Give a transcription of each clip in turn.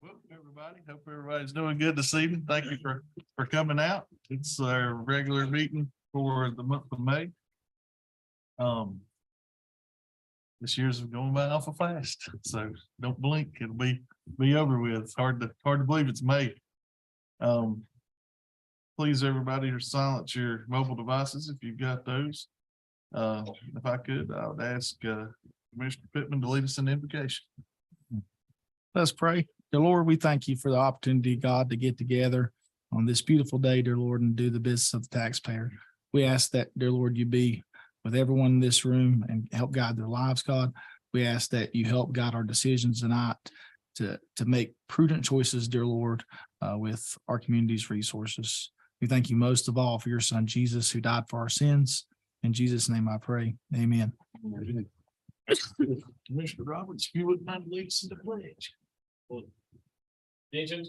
Well, everybody, hope everybody's doing good this evening. Thank you for coming out. It's our regular meeting for the month of May. This year's going by awful fast, so don't blink. It'll be over with. It's hard to believe it's May. Please, everybody, silence your mobile devices if you've got those. If I could, I would ask Commissioner Pittman to lead us in the invocation. Let's pray. Dear Lord, we thank you for the opportunity, God, to get together on this beautiful day, dear Lord, and do the business of the taxpayer. We ask that, dear Lord, you be with everyone in this room and help guide their lives, God. We ask that you help guide our decisions tonight to make prudent choices, dear Lord, with our community's resources. We thank you most of all for your son, Jesus, who died for our sins. In Jesus' name I pray. Amen. Commissioner Roberts, if you wouldn't mind leading us in the pledge. Attention,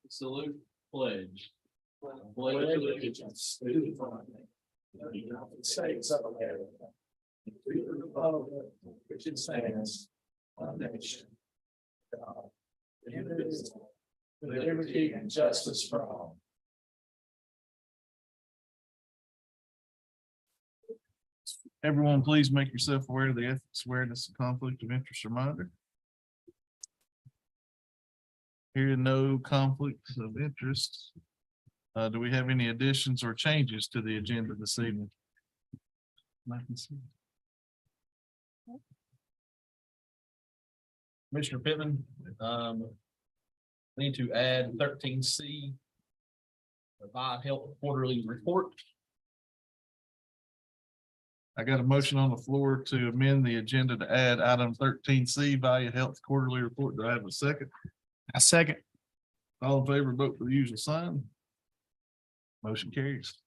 salute, pledge. Pledge allegiance to the flag of the United States of America, and to the republic which it stands, one nation, God, indivisible, with liberty and justice for all. Everyone, please make yourself aware of the ethics awareness and conflict of interest reminder. Hearing no conflicts of interest. Do we have any additions or changes to the agenda this evening? I can see. Commissioner Pittman, need to add 13C. Provide health quarterly report. I got a motion on the floor to amend the agenda to add item 13C, Value Health Quarterly Report. Do I have a second? A second. All in favor, vote for the usual sign. Motion carries.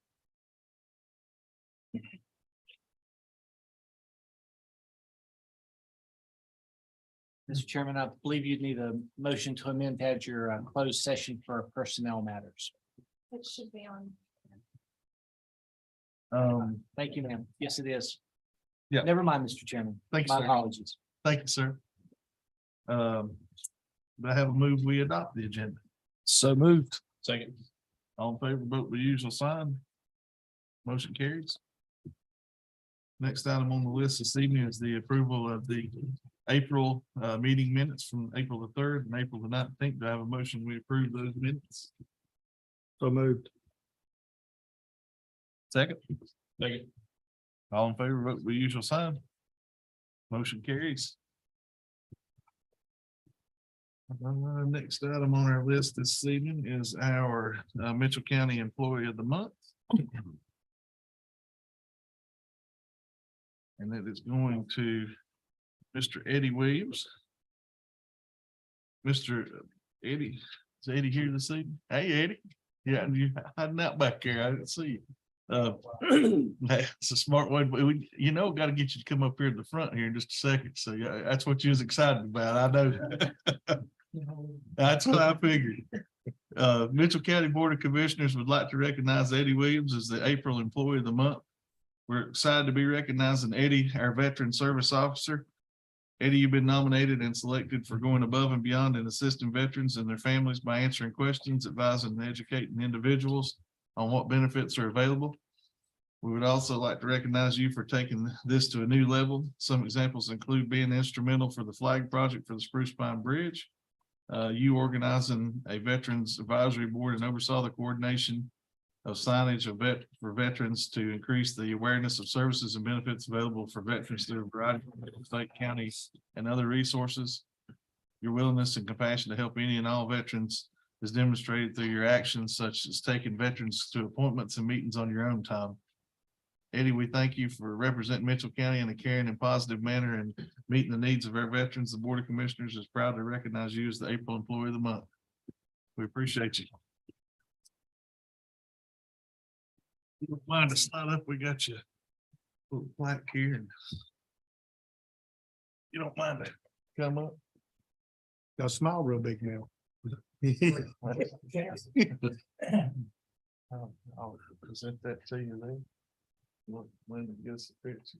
Mr. Chairman, I believe you'd need a motion to amend to add your closed session for personnel matters. It should be on. Thank you, ma'am. Yes, it is. Yeah. Never mind, Mr. Chairman. Thank you, My sir. apologies. Thank you, sir. Do I have a move we adopt the agenda? So moved. Second. All in favor, vote with the usual sign. Motion carries. Next item on the list this evening is the approval of the April meeting minutes from April the 3rd and April the 19th. Do I have a motion we approve those minutes? So moved. Second. Second. All in favor, vote with the usual sign. Motion carries. Next item on our list this evening is our Mitchell County Employee of the Month. And it is going to Mr. Eddie Williams. Mr. Eddie, is Eddie here this evening? Hey, Eddie. Yeah, you hiding out back there. I didn't see you. That's a smart way. But we, got to get you to come up here to the front here in just a second. So yeah, that's what you was excited about. I know. That's what I figured. Mitchell County Board of Commissioners would like to recognize Eddie Williams as the April Employee of the Month. We're excited to be recognizing Eddie, our veteran service officer. Eddie, you've been nominated and selected for going above and beyond in assisting veterans and their families by answering questions, advising and educating individuals on what benefits are available. We would also like to recognize you for taking this to a new level. Some examples include being instrumental for the flag project for the Spruce Pine Bridge. You organizing a Veterans Advisory Board and oversaw the coordination of signage for veterans to increase the awareness of services and benefits available for veterans through a variety of state, counties, and other resources. Your willingness and compassion to help any and all veterans is demonstrated through your actions, such as taking veterans to appointments and meetings on your own time. Eddie, we thank you for representing Mitchell County in a caring and positive manner and meeting the needs of our veterans. The Board of Commissioners is proud to recognize you as the April Employee of the Month. We appreciate you. You don't mind to slide up, we got you a little plaque here. And you don't mind to come up? Now smile real big now. I'll present that to you then. When it gets the picture.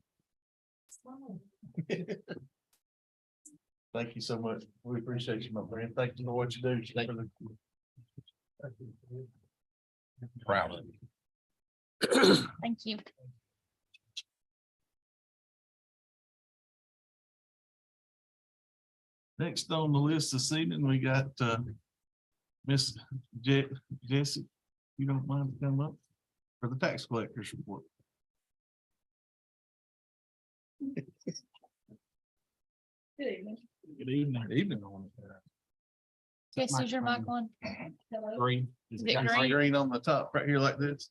Thank you so much. We appreciate you, my friend. Thank you for what you do. Proud of you. Thank you. Next on the list this evening, we got Miss Jessie. You don't mind to come up for the tax collector's report. Good evening. Good evening. Evening. Yes, is your mic on? Hello? Green. Is it green? Green on the top right here like this.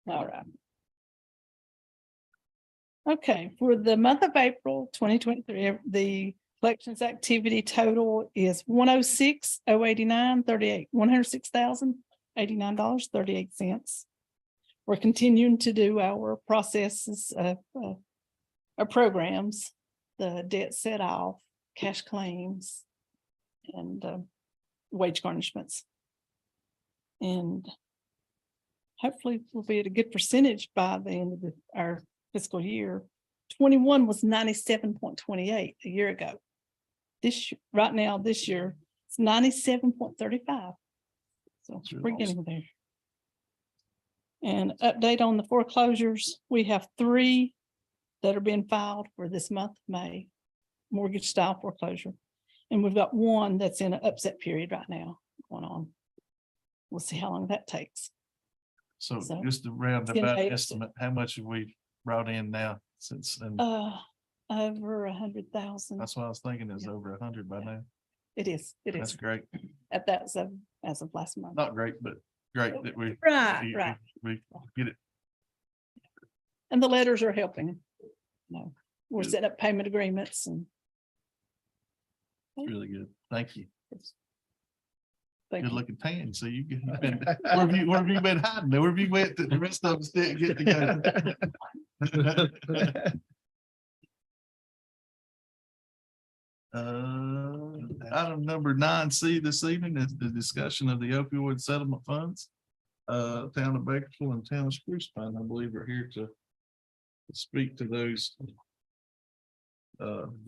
All right. Okay, for the month of April 2023, the collections activity total is $106,089.38, $106,089.38. We're continuing to do our processes of our programs, the debt set off, cash claims, and wage garnishments. And hopefully we'll be at a good percentage by the end of our fiscal year. 21 was 97.28 a year ago. Right now, this year, it's 97.35. So That's really we're getting there. And update on the foreclosures, we have 3 that are being filed for this month, of May, mortgage style foreclosure. And we've got 1 that's in an upset period right now going on. We'll see how long that takes. So So, just a roundabout getting paid. estimate, how much have we brought in now since, and Over 100,000. that's what I was thinking is Yeah. over 100 by now. It is, That's is. great. At that, as of last month. Not great, but great that we. Right, right. We get it. And the letters are helping. No, we're Good. setting up payment agreements and. It's really good. Thank you. Thank Good you. looking tan. So you've been, where have you been hiding? Where have you went that the rest of us didn't get to go? Item number 9C this evening is the discussion of the opioid settlement funds. Town of Bakersfield and Town of Spruce Pine, I believe, are here to speak to those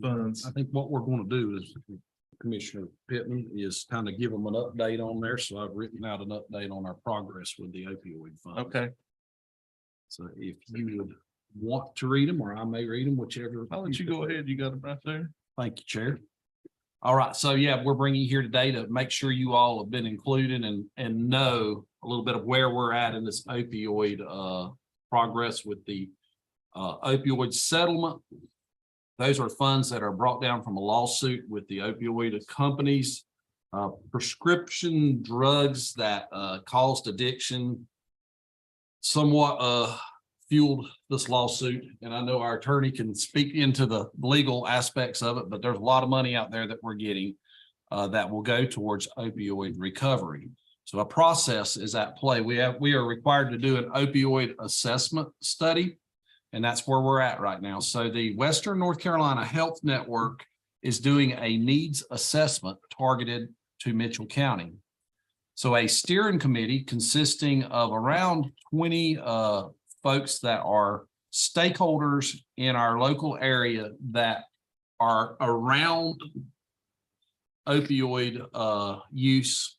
funds. I think what we're gonna do is Commissioner Pittman is kind of give them an update on there. So I've written out an update on our progress with the opioid fund. Okay, So if you would want to read them, or I may read them, whichever. I'll let you go ahead. You got them right there. Thank you, Chair. All right, so yeah, we're bringing you here today to make sure you all have been included and know a little bit of where we're at in this opioid progress with the opioid settlement. Those are funds that are brought down from a lawsuit with the opioid companies. Prescription drugs that caused addiction somewhat fueled this lawsuit. And I know our attorney can speak into the legal aspects of it, but there's a lot of money out there that we're getting that will go towards opioid recovery. So a process is at play. We are required to do an opioid assessment study. And that's where we're at right now. So the Western North Carolina Health Network is doing a needs assessment targeted to Mitchell County. So a steering committee consisting of around 20 folks that are stakeholders in our local area that are around opioid use.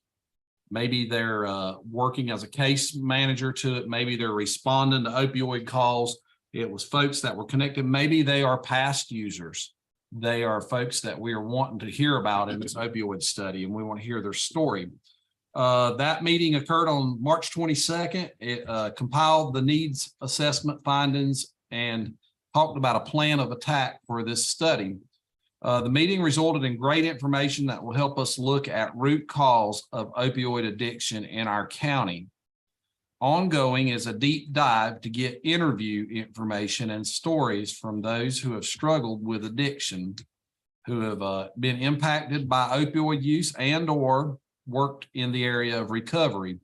Maybe they're working as a case manager to it. Maybe they're responding to opioid calls. It was folks that were connected. Maybe they are past users. They are folks that we are wanting to hear about in this opioid study, and we want to hear their story. That meeting occurred on March 22nd. It compiled the needs assessment findings and talked about a plan of attack for this study. The meeting resulted in great information that will help us look at root cause of opioid addiction in our county. Ongoing is a deep dive to get interview information and stories from those who have struggled with addiction, who have been impacted by opioid use and or worked in the area of recovery.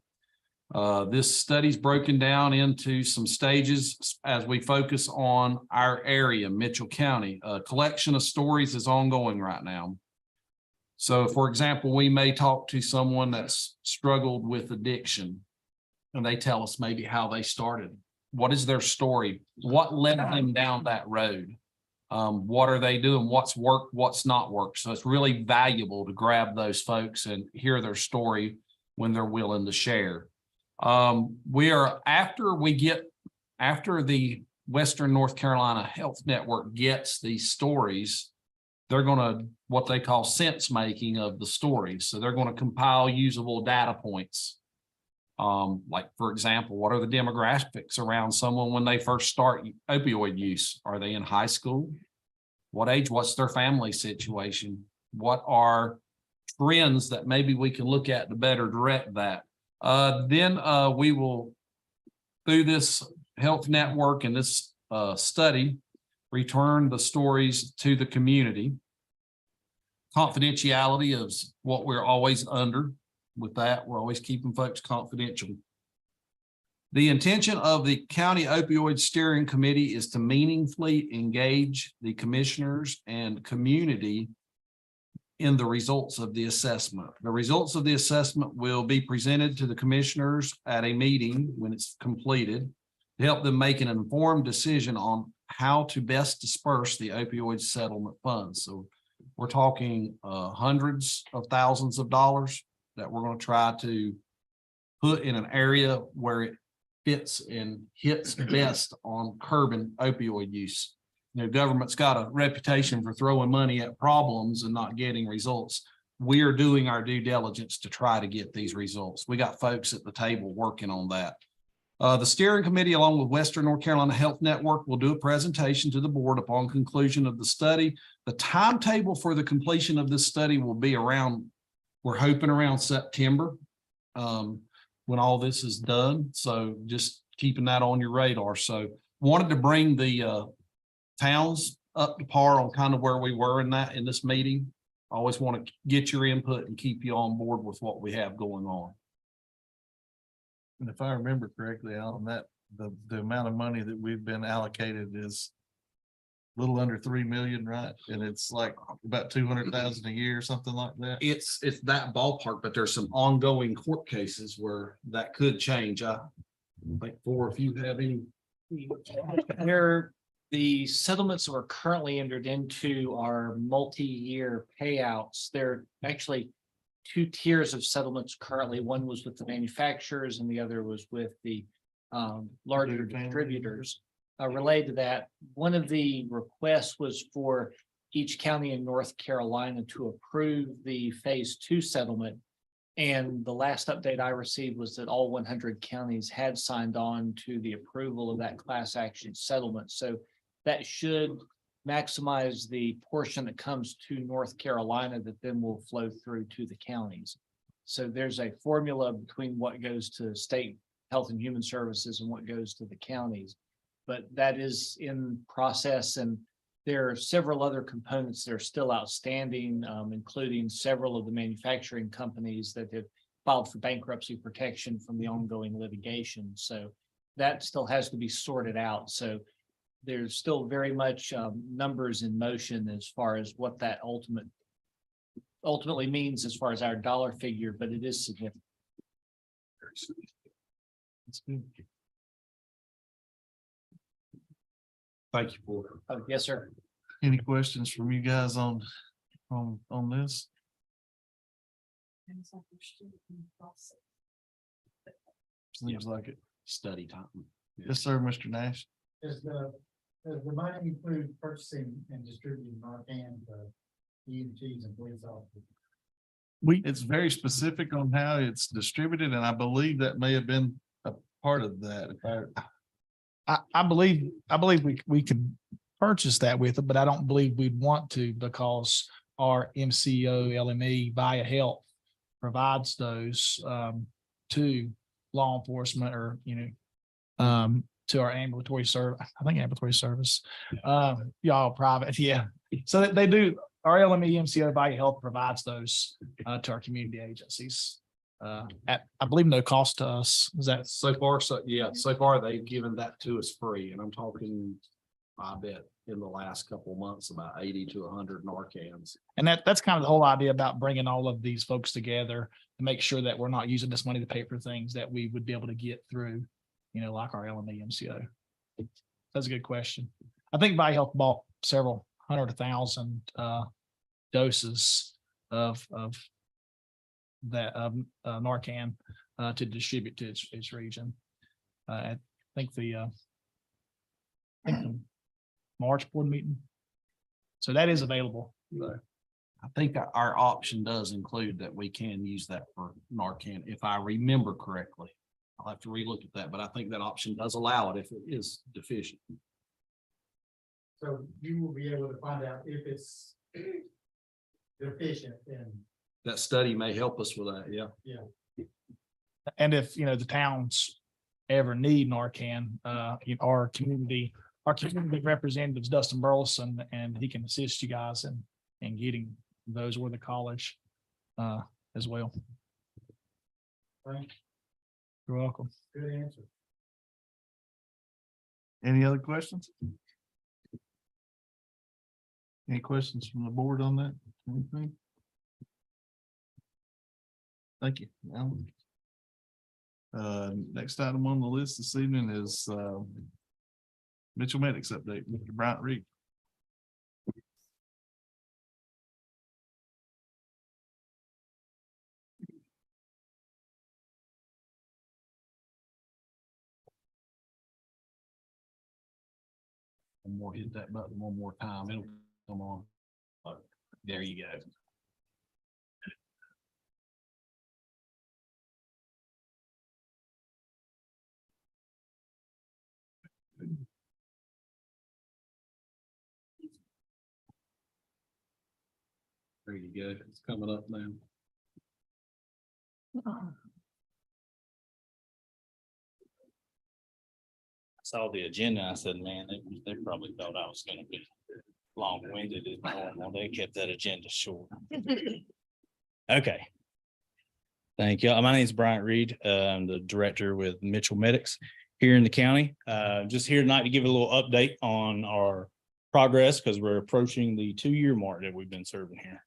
This study's broken down into some stages as we focus on our area, Mitchell County. A collection of stories is ongoing right now. So for example, we may talk to someone that's struggled with addiction. And they tell us maybe how they started. What is their story? What led them down that road? What are they doing? What's worked? What's not worked? So it's really valuable to grab those folks and hear their story when they're willing to share. After the Western North Carolina Health Network gets these stories, they're gonna, what they call sense making of the stories. So they're gonna compile usable data points. Like, for example, what are the demographics around someone when they first start opioid use? Are they in high school? What age? What's their family situation? What are trends that maybe we can look at to better direct that? Then we will, through this health network and this study, return the stories to the community. Confidentiality is what we're always under. With that, we're always keeping folks confidential. The intention of the County Opioid Steering Committee is to meaningfully engage the commissioners and community in the results of the assessment. The results of the assessment will be presented to the commissioners at a meeting when it's completed to help them make an informed decision on how to best disperse the opioid settlement funds. So we're talking hundreds of thousands of dollars that we're going to try to put in an area where it fits and hits best on curbing opioid use. You know, government's got a reputation for throwing money at problems and not getting results. We are doing our due diligence to try to get these results. We got folks at the table working on that. The steering committee, along with Western North Carolina Health Network, will do a presentation to the board upon conclusion of the study. The timetable for the completion of this study will be around, we're hoping around September, when all this is done. So just keeping that on your radar. So wanted to bring the towns up to par on kind of where we were in this meeting. I always want to get your input and keep you on board with what we have going on. And if I remember correctly, Alan, that the amount of money that we've been allocated is a little under 3 million, right? And it's like about 200,000 a year or something like that. It's that ballpark, but there's some ongoing court cases where that could change. I think if you have any. The settlements that are currently entered into are multi-year payouts. There are actually two tiers of settlements currently. One was with the manufacturers and the other was with the larger distributors. Related to that, one of the requests was for each county in North Carolina to approve the phase 2 settlement. And the last update I received was that all 100 counties had signed on to the approval of that class action settlement. So that should maximize the portion that comes to North Carolina that then will flow through to the counties. So there's a formula between what goes to state health and human services and what goes to the counties. But that is in process, and there are several other components that are still outstanding, including several of the manufacturing companies that have filed for bankruptcy protection from the ongoing litigation. So that still has to be sorted out. So there's still very much numbers in motion as far as what that ultimately means as far as our dollar figure, but it is significant. That's good. Thank you for it. Yes, sir. Any questions from you guys on this? Seems like it. Study time. Yes, sir, Mr. Nash. Does the money include purchasing and distributing Narcan to EMTs and police officers? It's very specific on how it's distributed, and I believe that may have been a part of that. I believe we could purchase that with it, but I don't believe we'd want to because our MCO LME Via Health provides those to law enforcement or, to our ambulatory service. I think ambulatory service, y'all private. Yeah. So they do. Our LME MCO Via Health provides those to our community agencies. At, I believe, no cost to us. Is that So far, so far they've given that to us free, and I bet in the last couple of months, about 80 to 100 Narcans. And that's kind of the whole idea about bringing all of these folks together to make sure that we're not using this money to pay for things that we would be able to get through, like our LME MCO. That's a good question. I think Valley Health bought several 100,000 doses of that Narcan to distribute to its region. I think the March board meeting. So that is available. I think our option does include that we can use that for Narcan, if I remember correctly. I'll have to relook at that, but I think that option does allow it if it is deficient. So you will be able to find out if it's deficient and. That study may help us with that, yeah. And if, the towns ever need Narcan, our community representatives, Dustin Burleson, and he can assist you guys in getting those or the college as well. Thank you. You're welcome. Good answer. Any other questions? Any questions from the board on that? Anything? Thank you. Alan. Next item on the list this evening is Mitchell Medics update, Mr. Bryant Reed. One more, hit that button one more time, it'll come on. Oh, there you go. There you go, it's coming up now. Saw the agenda, I said, man, they probably thought I was gonna be long-winded as normal. They kept that agenda short. Okay. Thank you. My name is Bryant Reed. I'm the director with Mitchell Medics here in the county. Just here tonight to give a little update on our progress because we're approaching the 2-year mark that we've been serving here.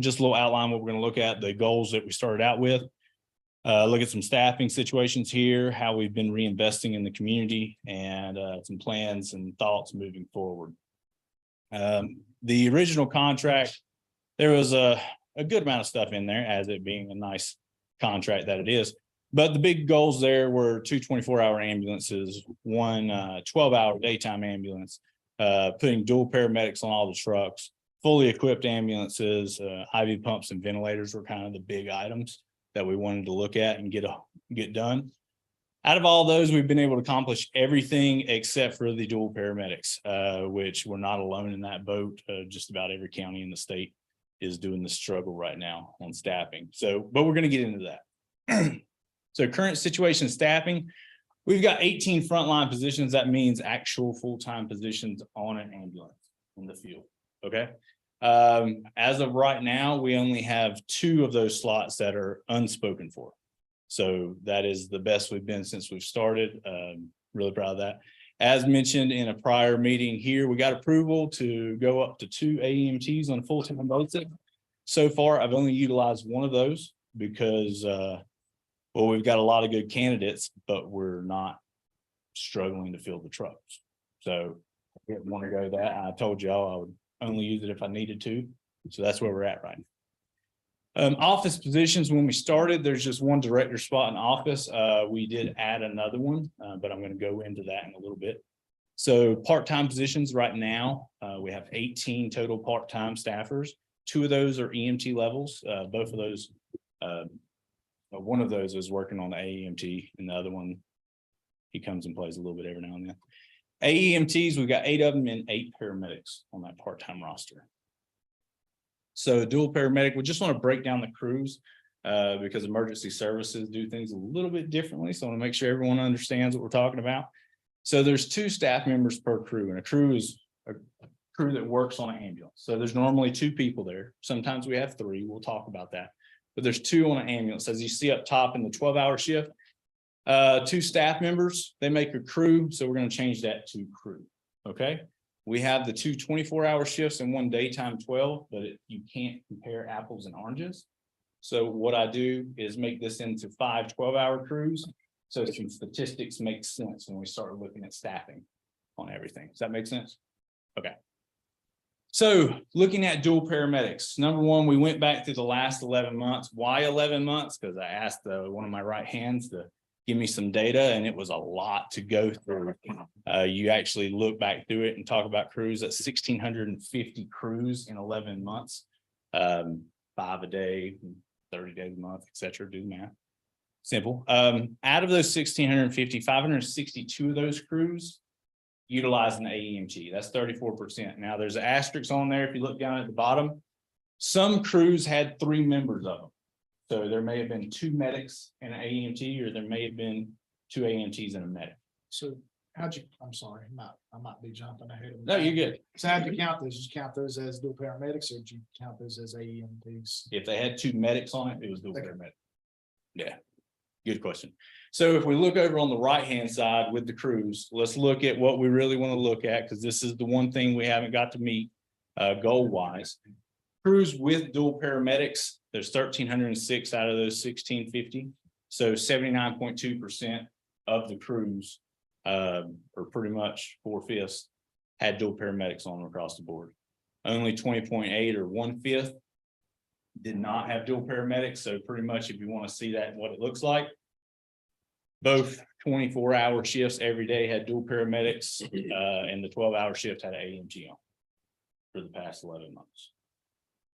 Just a little outline what we're going to look at, the goals that we started out with. Look at some staffing situations here, how we've been reinvesting in the community, and some plans and thoughts moving forward. The original contract, there was a good amount of stuff in there, as it being a nice contract that it is. But the big goals there were 2 24-hour ambulances, one 12-hour daytime ambulance, putting dual paramedics on all the trucks, fully equipped ambulances, IV pumps and ventilators were kind of the big items that we wanted to look at and get done. Out of all those, we've been able to accomplish everything except for the dual paramedics, which we're not alone in that boat. Just about every county in the state is doing the struggle right now on staffing. So, but we're going to get into that. So current situation staffing, we've got 18 frontline positions. That means actual full-time positions on an ambulance in the field. Okay. As of right now, we only have 2 of those slots that are unspoken for. So that is the best we've been since we've started. Really proud of that. As mentioned in a prior meeting here, we got approval to go up to 2 AEMTs on a full-time basis. So far, I've only utilized one of those because, well, we've got a lot of good candidates, but we're not struggling to fill the trucks. So I didn't want to go that. I told y'all I would only use it if I needed to. So that's where we're at right now. Office positions, when we started, there's just one director spot in office. We did add another one, but I'm going to go into that in a little bit. So part-time positions right now, we have 18 total part-time staffers. 2 of those are EMT levels. Both of those, one of those is working on the AEMT and the other one, he comes and plays a little bit every now and then. AEMTs, we've got 8 of them and 8 paramedics on that part-time roster. So dual paramedic, we just want to break down the crews because emergency services do things a little bit differently. So I want to make sure everyone understands what we're talking about. So there's 2 staff members per crew, and a crew is a crew that works on an ambulance. So there's normally 2 people there. Sometimes we have 3. We'll talk about that. But there's 2 on an ambulance. As you see up top in the 12-hour shift, 2 staff members, they make a crew. So we're going to change that to crew. Okay, we have the two 24-hour shifts and one daytime 12, but you can't compare apples and oranges. So what I do is make this into 5 12-hour crews. So some statistics make sense when we start looking at staffing on everything. Does that make sense? Okay. So looking at dual paramedics, number one, we went back to the last 11 months. Why 11 months? Because I asked one of my right hands to give me some data, and it was a lot to go through. You actually look back through it and talk about crews. That's 1,650 crews in 11 months, 5 a day, 30 days a month, etc. Do the math. Simple. Out of those 1,650, 562 of those crews utilize an AEMT. That's 34%. Now there's asterisks on there. If you look down at the bottom, some crews had 3 members of them. So there may have been 2 medics and an AEMT, or there may have been 2 AEMTs and a medic. So how'd you, I'm sorry, I might be jumping ahead of. No, you're good. So how'd you count those? Did you count those as dual paramedics or did you count those as AEMTs? If they had 2 medics on it, it was dual Okay. paramedic. Yeah, good question. So if we look over on the right-hand side with the crews, let's look at what we really want to look at, because this is the one thing we haven't got to meet goal-wise. Crews with dual paramedics, there's 1,306 out of those 1,650. So 79.2% of the crews, or pretty much 4/5, had dual paramedics on them across the board. Only 20.8 or 1/5 did not have dual paramedics. So pretty much if you want to see that and what it looks like, both 24-hour shifts every day had dual paramedics, and the 12-hour shift had an AMG on for the past 11 months.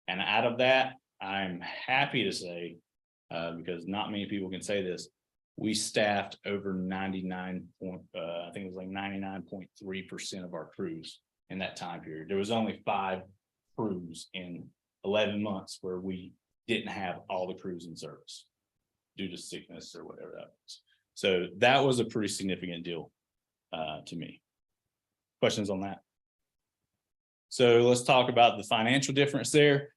And out of that, I'm happy to say, because not many people can say this, we staffed over 99.3% of our crews in that time period. There was only 5 crews in 11 months where we didn't have all the crews in service due to sickness or whatever that was. So that was a pretty significant deal to me. Questions on that? So let's talk about the financial difference there.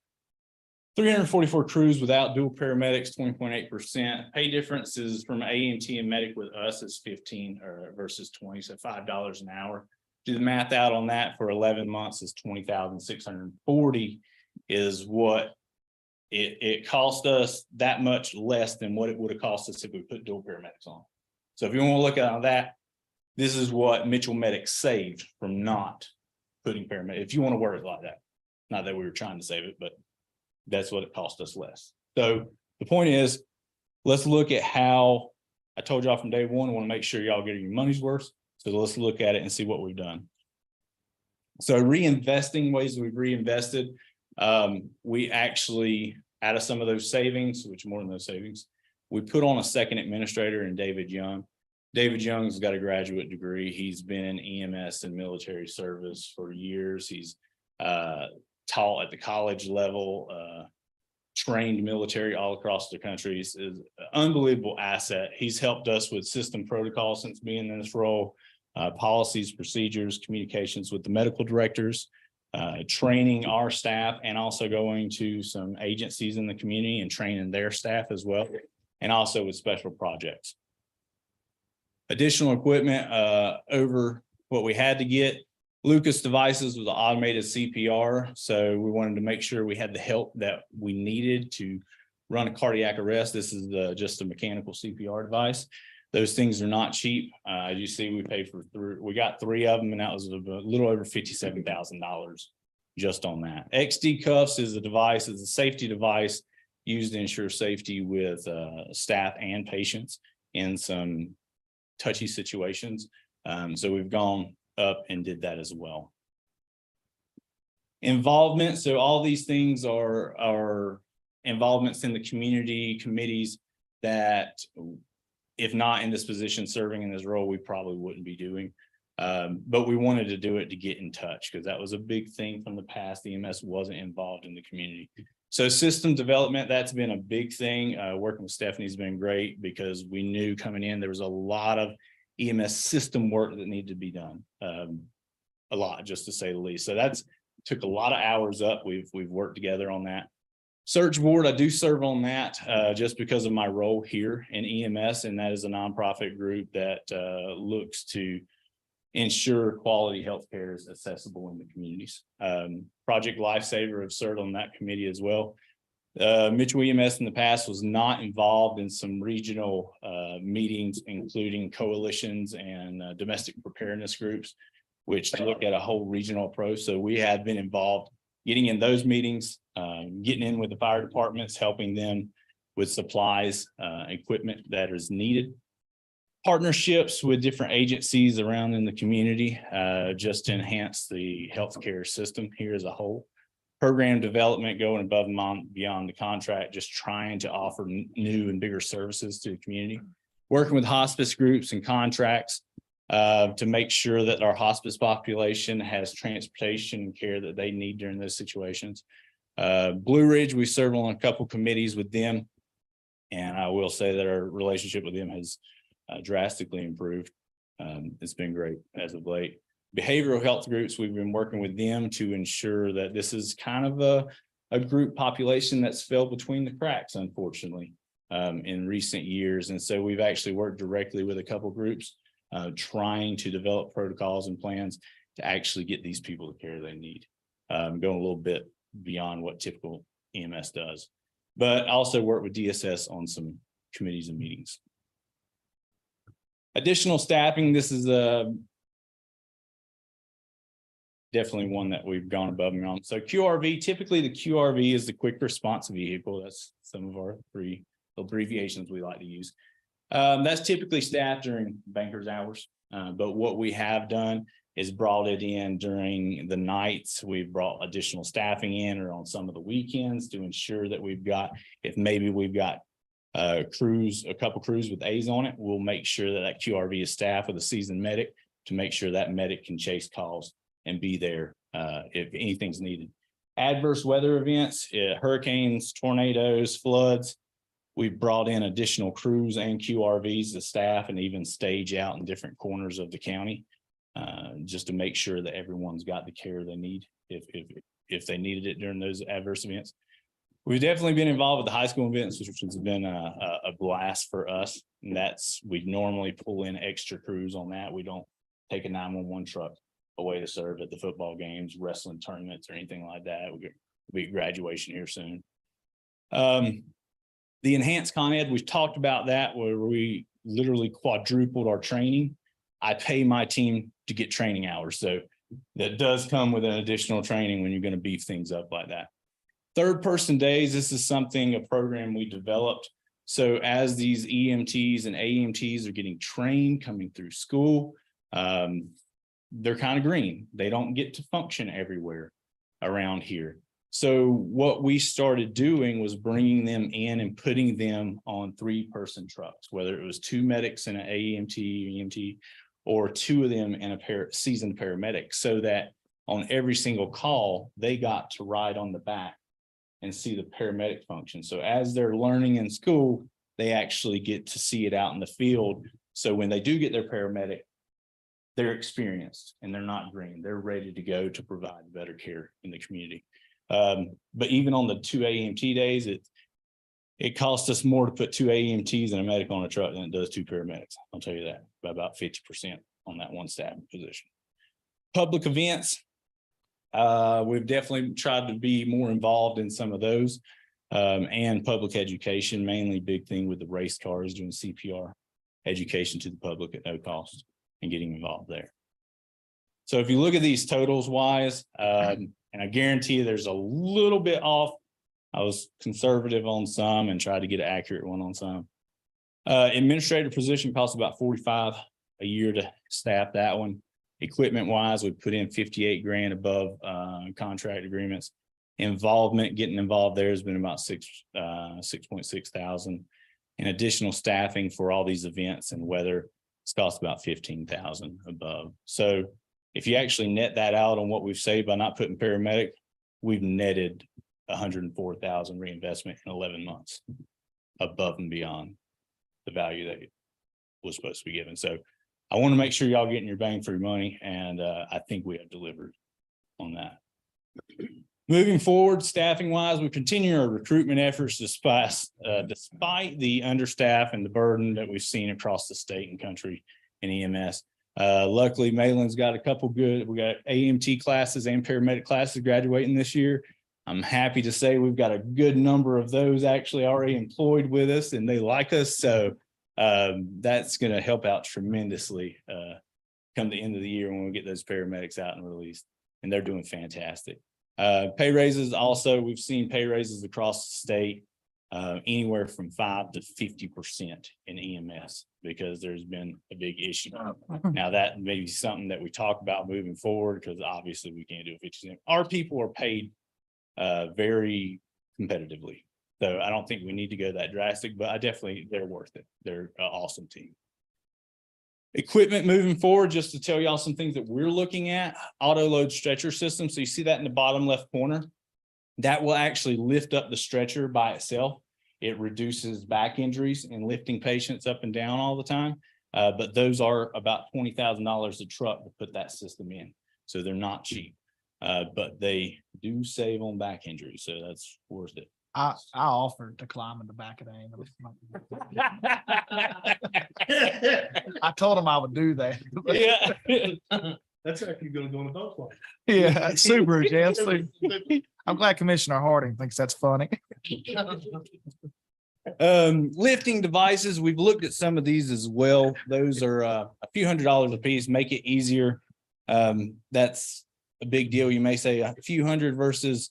344 crews without dual paramedics, 20.8%. Pay difference is from AMT and medic with us is 15 versus 20, so $5 an hour. Do the math out on that for 11 months is 20,640 is what it cost us, that much less than what it would have cost us if we put dual paramedics on. So if you want to look at that, this is what Mitchell Medic saved from not putting paramedics. If you want to word it like that, not that we were trying to save it, but that's what it cost us less. So the point is, let's look at how I told y'all from day one, I want to make sure y'all getting your money's worth. So let's look at it and see what we've done. So reinvesting, ways we've reinvested. We actually, out of some of those savings, which more than those savings, we put on a second administrator in David Young. David Young's got a graduate degree. He's been in EMS and military service for years. He's taught at the college level, trained military all across the country. Is an unbelievable asset. He's helped us with system protocol since being in this role, policies, procedures, communications with the medical directors, training our staff, and also going to some agencies in the community and training their staff as well, and also with special projects. Additional equipment over what we had to get. Lucas Devices was an automated CPR, so we wanted to make sure we had the help that we needed to run a cardiac arrest. This is just a mechanical CPR device. Those things are not cheap. As you see, we paid for we got 3 of them, and that was a little over $57,000 just on that. XD cuffs is a device, is a safety device used to ensure safety with staff and patients in some touchy situations. So we've gone up and did that as well. Involvement. So all these things are involvements in the community committees that, if not in this position, serving in this role, we probably wouldn't be doing. But we wanted to do it to get in touch, because that was a big thing from the past. EMS wasn't involved in the community. So system development, that's been a big thing. Working with Stephanie's been great, because we knew coming in, there was a lot of EMS system work that needed to be done. A lot, just to say the least. So that's took a lot of hours up. We've worked together on that. Search board, I do serve on that just because of my role here in EMS, and that is a nonprofit group that looks to ensure quality healthcare is accessible in the communities. Project Lifesaver have served on that committee as well. Mitchell EMS in the past was not involved in some regional meetings, including coalitions and domestic preparedness groups, which look at a whole regional approach. So we have been involved getting in those meetings, getting in with the fire departments, helping them with supplies, equipment that is needed. Partnerships with different agencies around in the community, just to enhance the healthcare system here as a whole. Program development going above and beyond the contract, just trying to offer new and bigger services to the community. Working with hospice groups and contracts to make sure that our hospice population has transportation and care that they need during those situations. Blue Ridge, we serve on a couple committees with them. And I will say that our relationship with them has drastically improved. It's been great as of late. Behavioral health groups, we've been working with them to ensure that this is kind of a group population that's fell between the cracks, unfortunately, in recent years. And so we've actually worked directly with a couple groups, trying to develop protocols and plans to actually get these people the care they need. Going a little bit beyond what typical EMS does, but also work with DSS on some committees and meetings. Additional staffing, this is definitely one that we've gone above and beyond. So QRV, typically the QRV is the quick response vehicle. That's some of our 3 abbreviations we like to use. That's typically staffed during banker's hours. But what we have done is brought it in during the nights. We've brought additional staffing in or on some of the weekends to ensure that we've got, if maybe we've got a couple crews with A's on it, we'll make sure that that QRV is staffed with a seasoned medic to make sure that medic can chase calls and be there if anything's needed. Adverse weather events, hurricanes, tornadoes, floods. We've brought in additional crews and QRVs to staff and even stage out in different corners of the county, just to make sure that everyone's got the care they need if they needed it during those adverse events. We've definitely been involved with the high school events, which has been a blast for us. And we normally pull in extra crews on that. We don't take a 911 truck away to serve at the football games, wrestling tournaments, or anything like that. We'll be graduation here soon. The enhanced Con Ed, we've talked about that, where we literally quadrupled our training. I pay my team to get training hours. So that does come with an additional training when you're going to beef things up like that. Third person days, this is a program we developed. So as these EMTs and AEMTs are getting trained, coming through school, they're kind of green. They don't get to function everywhere around here. So what we started doing was bringing them in and putting them on 3-person trucks, whether it was 2 medics and an AEMT, EMT, or 2 of them and a seasoned paramedic, so that on every single call, they got to ride on the back and see the paramedic function. So as they're learning in school, they actually get to see it out in the field. So when they do get their paramedic, they're experienced and they're not green. They're ready to go to provide better care in the community. But even on the 2 AEMT days, it costs us more to put 2 AEMTs and a medic on a truck than it does 2 paramedics. I'll tell you that, by about 50% on that one staff position. Public events, we've definitely tried to be more involved in some of those, and public education, mainly big thing with the race cars, doing CPR education to the public at no cost and getting involved there. So if you look at these totals wise, and I guarantee you there's a little bit off. I was conservative on some and tried to get an accurate one on some. Administrative position costs about $45,000 a year to staff that one. Equipment wise, we put in $58,000 above contract agreements. Getting involved there has been about $6,600. And additional staffing for all these events and weather, it's cost about $15,000 above. So if you actually net that out on what we've saved by not putting paramedic, we've netted $104,000 reinvestment in 11 months above and beyond the value that was supposed to be given. So I want to make sure y'all getting your bang for your money, and I think we have delivered on that. Moving forward, staffing wise, we continue our recruitment efforts despite the understaff and the burden that we've seen across the state and country in EMS. Luckily, Malin's got a couple we got AMT classes and paramedic classes graduating this year. I'm happy to say we've got a good number of those actually already employed with us and they like us. So that's going to help out tremendously come the end of the year when we get those paramedics out and released. And they're doing fantastic. Pay raises also, we've seen pay raises across the state anywhere from 5 to 50% in EMS because there's been a big issue. Now that may be something that we talk about moving forward because obviously we can't do a 50%. Our people are paid very competitively. So I don't think we need to go that drastic, but they're worth it. They're an awesome team. Equipment moving forward, just to tell y'all some things that we're looking at, auto load stretcher system. So you see that in the bottom left corner, that will actually lift up the stretcher by itself. It reduces back injuries and lifting patients up and down all the time. But those are about $20,000 a truck to put that system in. So they're not cheap, but they do save on back injuries. So that's worth it. I offered to climb in the back of the ambulance. I told him I would do that. Yeah. That's actually gonna go in the boat. Yeah, super, Jeff. I'm glad Commissioner Harding thinks that's funny. Lifting devices, we've looked at some of these as well. Those are a few $100s a piece, make it easier. That's a big deal. You may say a few hundred versus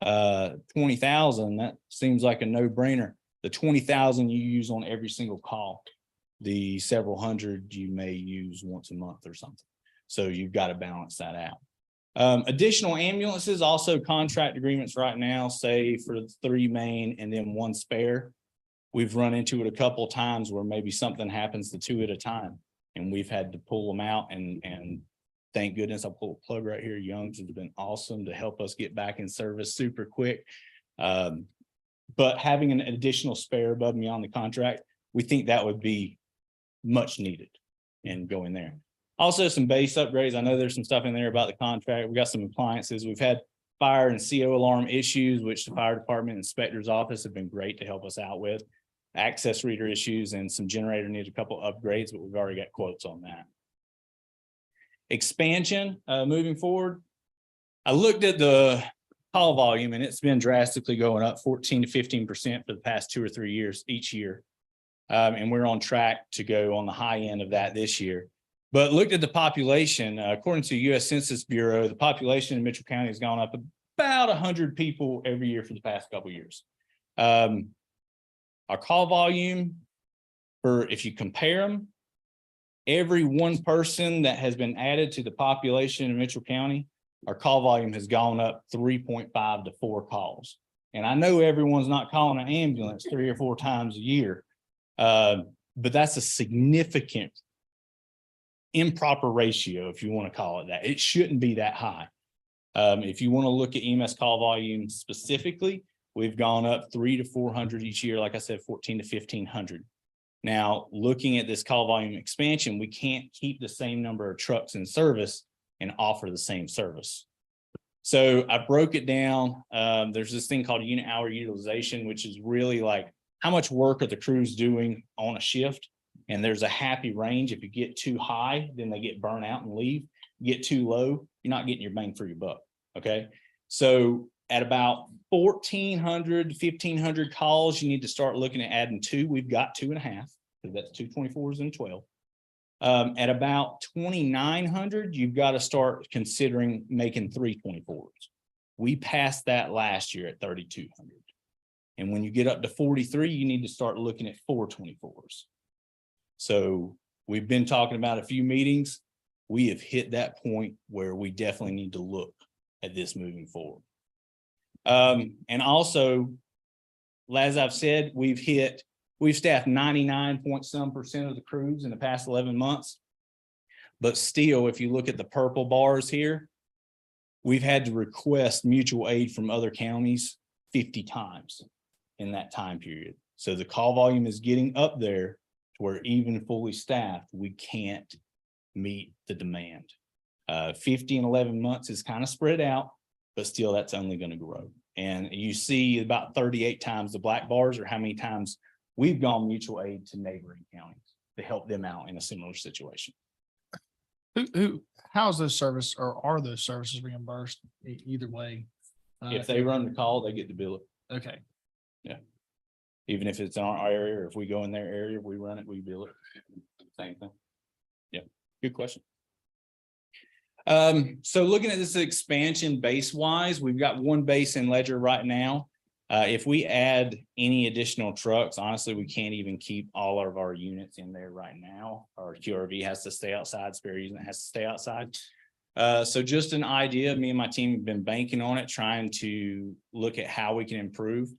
20,000. That seems like a no-brainer. The 20,000 you use on every single call. The several hundred you may use once a month or something. So you've got to balance that out. Additional ambulances, also contract agreements right now, say for 3 main and then 1 spare. We've run into it a couple of times where maybe something happens to 2 at a time and we've had to pull them out and thank goodness I pulled a plug right here. Young's has been awesome to help us get back in service super quick. But having an additional spare above me on the contract, we think that would be much needed and going there. Also some base upgrades. I know there's some stuff in there about the contract. We got some appliances. We've had fire and CO alarm issues, which the fire department inspector's office have been great to help us out with. Access reader issues and some generator needs a couple upgrades, but we've already got quotes on that. Expansion moving forward. I looked at the call volume and it's been drastically going up 14 to 15% for the past 2 or 3 years each year. And we're on track to go on the high end of that this year. But looked at the population, according to the U.S. Census Bureau, the population in Mitchell County has gone up about 100 people every year for the past couple of years. Our call volume, if you compare them, every 1 person that has been added to the population in Mitchell County, our call volume has gone up 3.5 to 4 calls. And I know everyone's not calling an ambulance 3 or 4 times a year, but that's a significant improper ratio, if you want to call it that. It shouldn't be that high. If you want to look at EMS call volume specifically, we've gone up 300 to 400 each year. Like I said, 14 to 1,500. Now, looking at this call volume expansion, we can't keep the same number of trucks in service and offer the same service. So I broke it down. There's this thing called unit hour utilization, which is really like how much work are the crews doing on a shift. And there's a happy range. If you get too high, then they get burnt out and leave. You get too low, you're not getting your bang for your buck. Okay. So at about 1,400, 1,500 calls, you need to start looking at adding 2. We've got 2.5, because that's 2 24s and 12. At about 2,900, you've got to start considering making 3 24s. We passed that last year at 3,200. And when you get up to 43, you need to start looking at 4 24s. So we've been talking about a few meetings. We have hit that point where we definitely need to look at this moving forward. And also, as I've said, we've staffed 99% of the crews in the past 11 months. But still, if you look at the purple bars here, we've had to request mutual aid from other counties 50 times in that time period. So the call volume is getting up there to where even fully staffed, we can't meet the demand. 50 and 11 months is kind of spread out, but still that's only going to grow. And you see about 38 times the black bars are how many times we've gone mutual aid to neighboring counties to help them out in a similar situation. How's those service or are those services reimbursed either way? If they run the call, they get to bill it. Okay, Even if it's in our area, or if we go in their area, we run it, we bill it. Same thing. Yeah, good question. So looking at this expansion base wise, we've got one base in Ledger right now. If we add any additional trucks, honestly, we can't even keep all of our units in there right now. Our QRV has to stay outside, spare unit has to stay outside. So just an idea, me and my team have been banking on it, trying to look at how we can improve.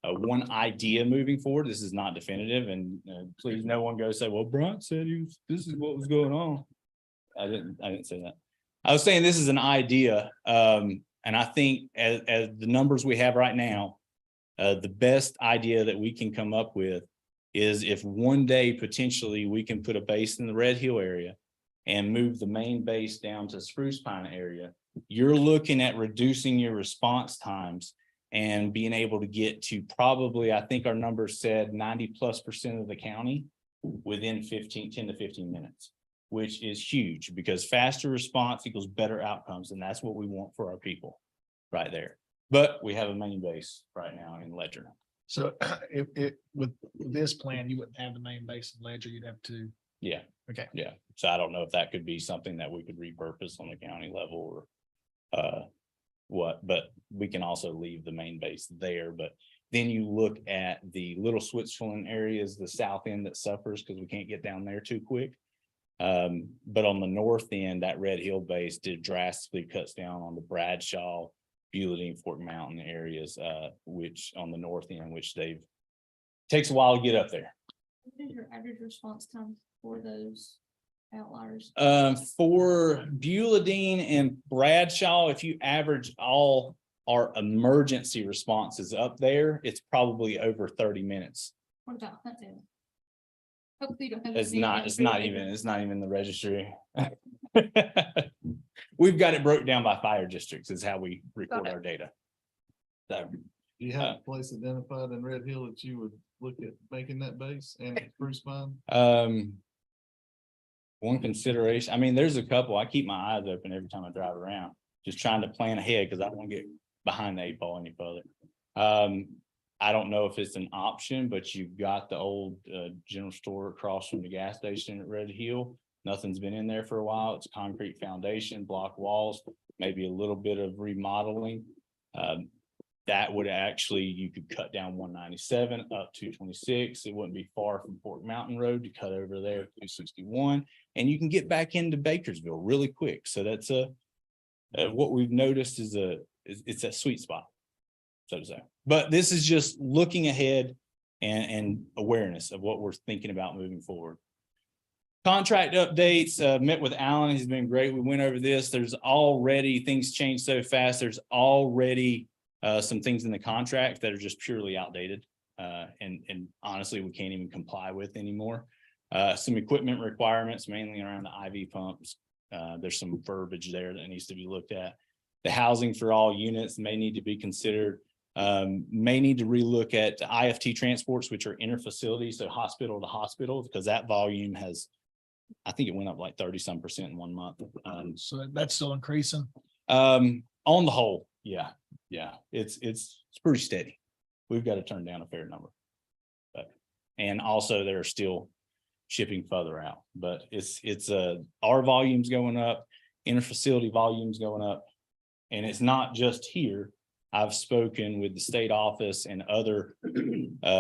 One idea moving forward, this is not definitive, and please no one go say, well, Brunt said this is what was going on. I didn't say that. I was saying this is an idea. And I think as the numbers we have right now, the best idea that we can come up with is if one day potentially we can put a base in the Red Hill area and move the main base down to Spruce Pine area, you're looking at reducing your response times and being able to get to probably, I think our numbers said 90+% of the county within 10 to 15 minutes, which is huge because faster response equals better outcomes. And that's what we want for our people right there. But we have a main base right now in Ledger. so if with this plan, you wouldn't have the main base in Ledger, you'd have to. Yeah. Okay. Yeah. So I don't know if that could be something that we could repurpose on the county level or but we can also leave the main base there. But then you look at the Little Switzerland areas, the south end that suffers because we can't get down there too quick. But on the north end, that Red Hill base did drastically cuts down on the Bradshaw, Buellton, Fort Mountain areas, which on the north end, which takes a while to get up there. What is your average response time for those outliers? For Buellton and Bradshaw, if you average all our emergency responses up there, it's probably over 30 minutes. What about Huntsville? Hopefully you don't have. It's not even the registry. We've got it broke down by fire districts is how we record our data. So, Do you have a place identified in Red Hill that you would look at making that base and Spruce Pine? one consideration, I mean, there's a couple, I keep my eyes open every time I drive around, just trying to plan ahead because I don't want to get behind the 8 ball any further. I don't know if it's an option, but you've got the old general store across from the gas station at Red Hill. Nothing's been in there for a while. It's concrete foundation, block walls, maybe a little bit of remodeling. That would actually, you could cut down 197 up 226. It wouldn't be far from Fort Mountain Road to cut over there 261, and you can get back into Bakersville really quick. So that's what we've noticed is it's a sweet spot, so to say. But this is just looking ahead and awareness of what we're thinking about moving forward. Contract updates, met with Alan. He's been great. We went over this. There's already, things change so fast. There's already some things in the contract that are just purely outdated. And honestly, we can't even comply with anymore. Some equipment requirements, mainly around the IV pumps. There's some verbiage there that needs to be looked at. The housing for all units may need to be considered. May need to relook at IFT transports, which are interfacility, so hospital to hospital, because that volume has, I think it went up like 30% in 1 month. So that's still increasing. On the whole, yeah, it's pretty steady. We've got to turn down a fair number, but and also they're still shipping further out. But it's our volumes going up, interfacility volumes going up, and it's not just here. I've spoken with the state office and other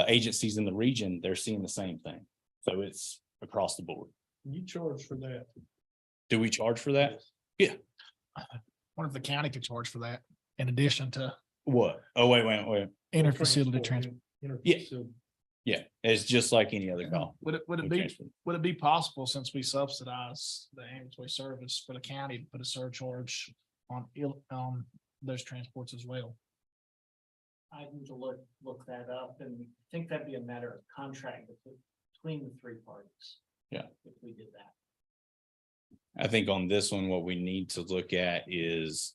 agencies in the region. They're seeing the same thing, so it's across the board. You charge for that? Do we charge for that? Yeah. Wonder if the county could charge for that in addition to What? Oh, wait. interfacility transport. Yeah. Yeah, it's just like any other call. Would it be possible, since we subsidize the ambulatory service, for the county to put a surcharge on those transports as well? I need to look that up, and I think that'd be a matter of contract between the three parties. Yeah. If we did that. I think on this one, what we need to look at is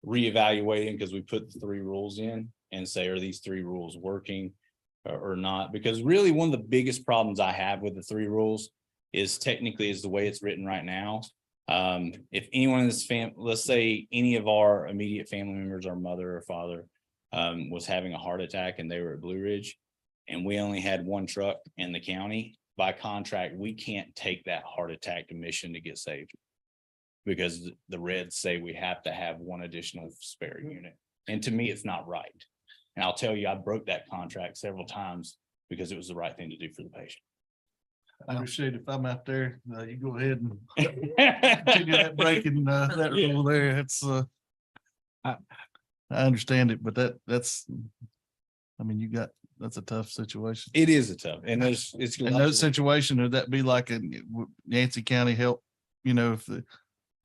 reevaluating, because we put the 3 rules in and say, are these 3 rules working or not? Because really one of the biggest problems I have with the 3 rules is technically is the way it's written right now. If anyone in this let's say any of our immediate family members, our mother or father, was having a heart attack and they were at Blue Ridge, and we only had one truck in the county, by contract, we can't take that heart attack to Mission to get saved. Because the Reds say we have to have one additional spare unit. And to me, it's not right. And I'll tell you, I broke that contract several times because it was the right thing to do for the patient. I appreciate if I'm out there, you go ahead and continue that breaking, that rule there. It's, I understand it, but that's, I mean, that's a tough situation. It is a tough, and it's. In those situations, would that be like a Yancey County help? You know, if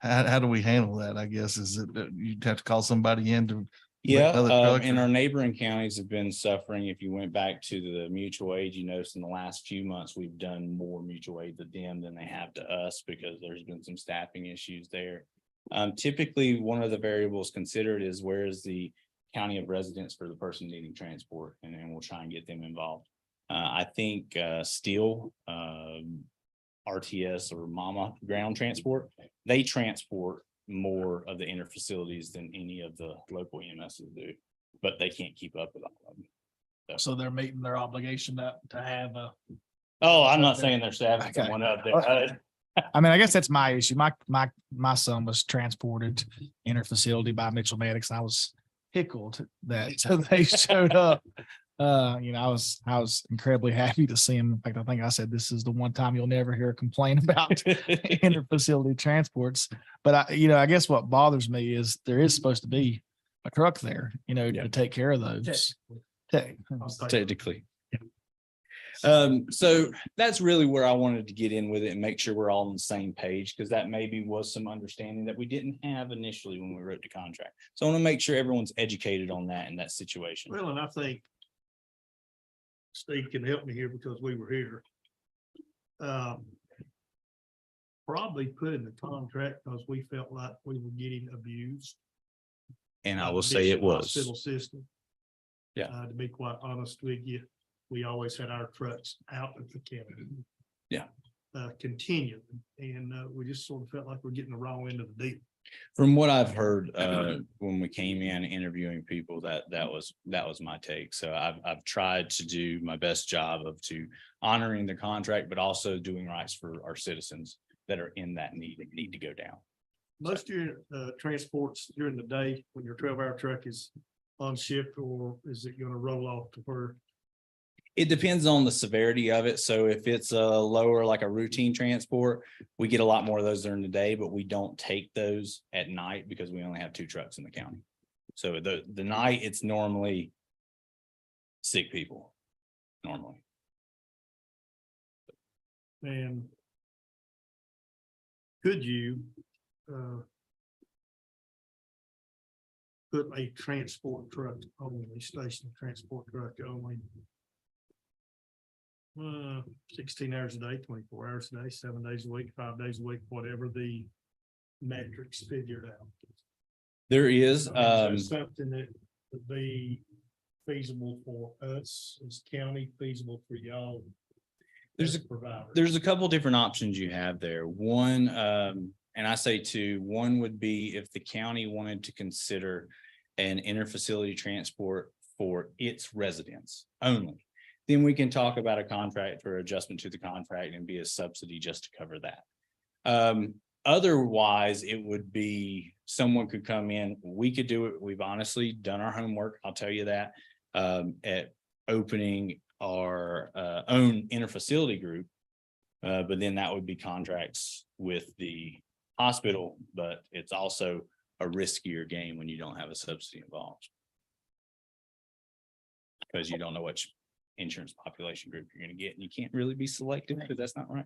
how do we handle that? I guess is it that you'd have to call somebody in to. Yeah, other trucks and or- our neighboring counties have been suffering. If you went back to the mutual aid, you notice in the last few months, we've done more mutual aid to them than they have to us because there's been some staffing issues there. Typically, one of the variables considered is where is the county of residence for the person needing transport, and then we'll try and get them involved. I think Steel, RTS or Mama Ground Transport, they transport more of the inner facilities than any of the local EMSs do, but they can't keep up with all of them. So they're meeting their obligation to have a. Oh, I'm not saying they're staffing Okay. someone up there. I mean, I guess that's my issue. My son was transported to inner facility by Mitchell Medics. And I was tickled that so they showed up. I was incredibly happy to see him. In fact, I think I said this is the one time you'll never hear a complaint about inter facility transports. But I guess what bothers me is there is supposed to be a truck there, to take care of those. Technically. So that's really where I wanted to get in with it and make sure we're all on the same page, because that maybe was some understanding that we didn't have initially when we wrote the contract. So I want to make sure everyone's educated on that in that situation. Well, and I think Steve can help me here because we were here. Probably put in the contract because we felt like we were getting abused. And I by will the say it Mission was. Hospital system. Yeah. To be quite honest with you, we always had our trucks out of the county. Yeah. Continuing, and we just sort of felt like we're getting the wrong end of the deal. From what I've heard, when we came in interviewing people, that was my take. So I've tried to do my best job of honoring the contract, but also doing rights for our citizens that are in that need to go down. Most of your transports during the day, when your 12-hour truck is on shift, or is it gonna roll off to where? It depends on the severity of it. So if it's a lower, like a routine transport, we get a lot more of those during the day, but we don't take those at night because we only have 2 trucks in the county. So the night, it's normally sick people, normally. And could you put a transport truck only, station transport truck only? 16 hours a day, 24 hours a day, 7 days a week, 5 days a week, whatever the metrics figured out. There is, Is there something that would be feasible for us as county, feasible for y'all? There's as provider? there's a couple different options you have there. One, and I say two, one would be if the county wanted to consider an interfacility transport for its residents only. Then we can talk about a contract for adjustment to the contract and be a subsidy just to cover that. Otherwise, it would be someone could come in, we could do it. We've honestly done our homework. I'll tell you that, at opening our own interfacility group. But then that would be contracts with the hospital, but it's also a riskier game when you don't have a subsidy involved. Because you don't know which insurance population group you're going to get, and you can't really be selective because that's not right.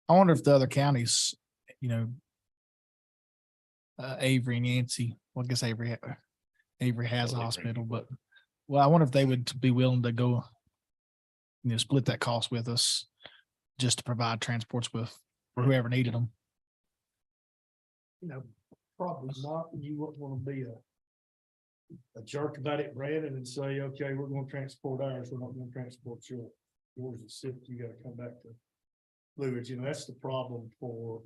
I wonder if the other counties, Avery and Yancey, well, I guess Avery has a hospital, but I wonder if they would be willing to go, split that cost with us just to provide transports with for whoever needed them. Probably not. You wouldn't want to be a jerk about it, Brandon, and say, okay, we're going to transport ours. We're not going to transport yours. Yours is sick. You got to come back to fluids, that's the problem for.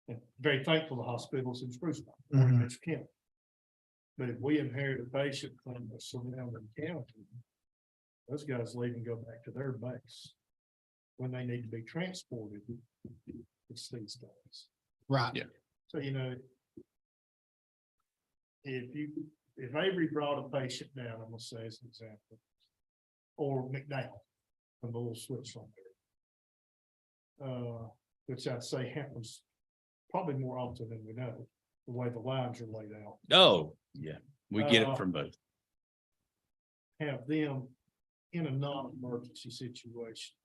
And very thankful to hospitals in Spruce Park, or in Mhm. Mitchell County. But if we inherit a patient from the surrounding county, those guys leave and go back to their base. When they need to be transported, it's these days. Right. Yeah. So, if Avery brought a patient down, I'm gonna say as an example, or McDowell, from the little switch on there. Which I'd say happens probably more often than we know, the way the lines are laid out. Oh, yeah, we get Uh, it from both. Have them in a non-emergency situation.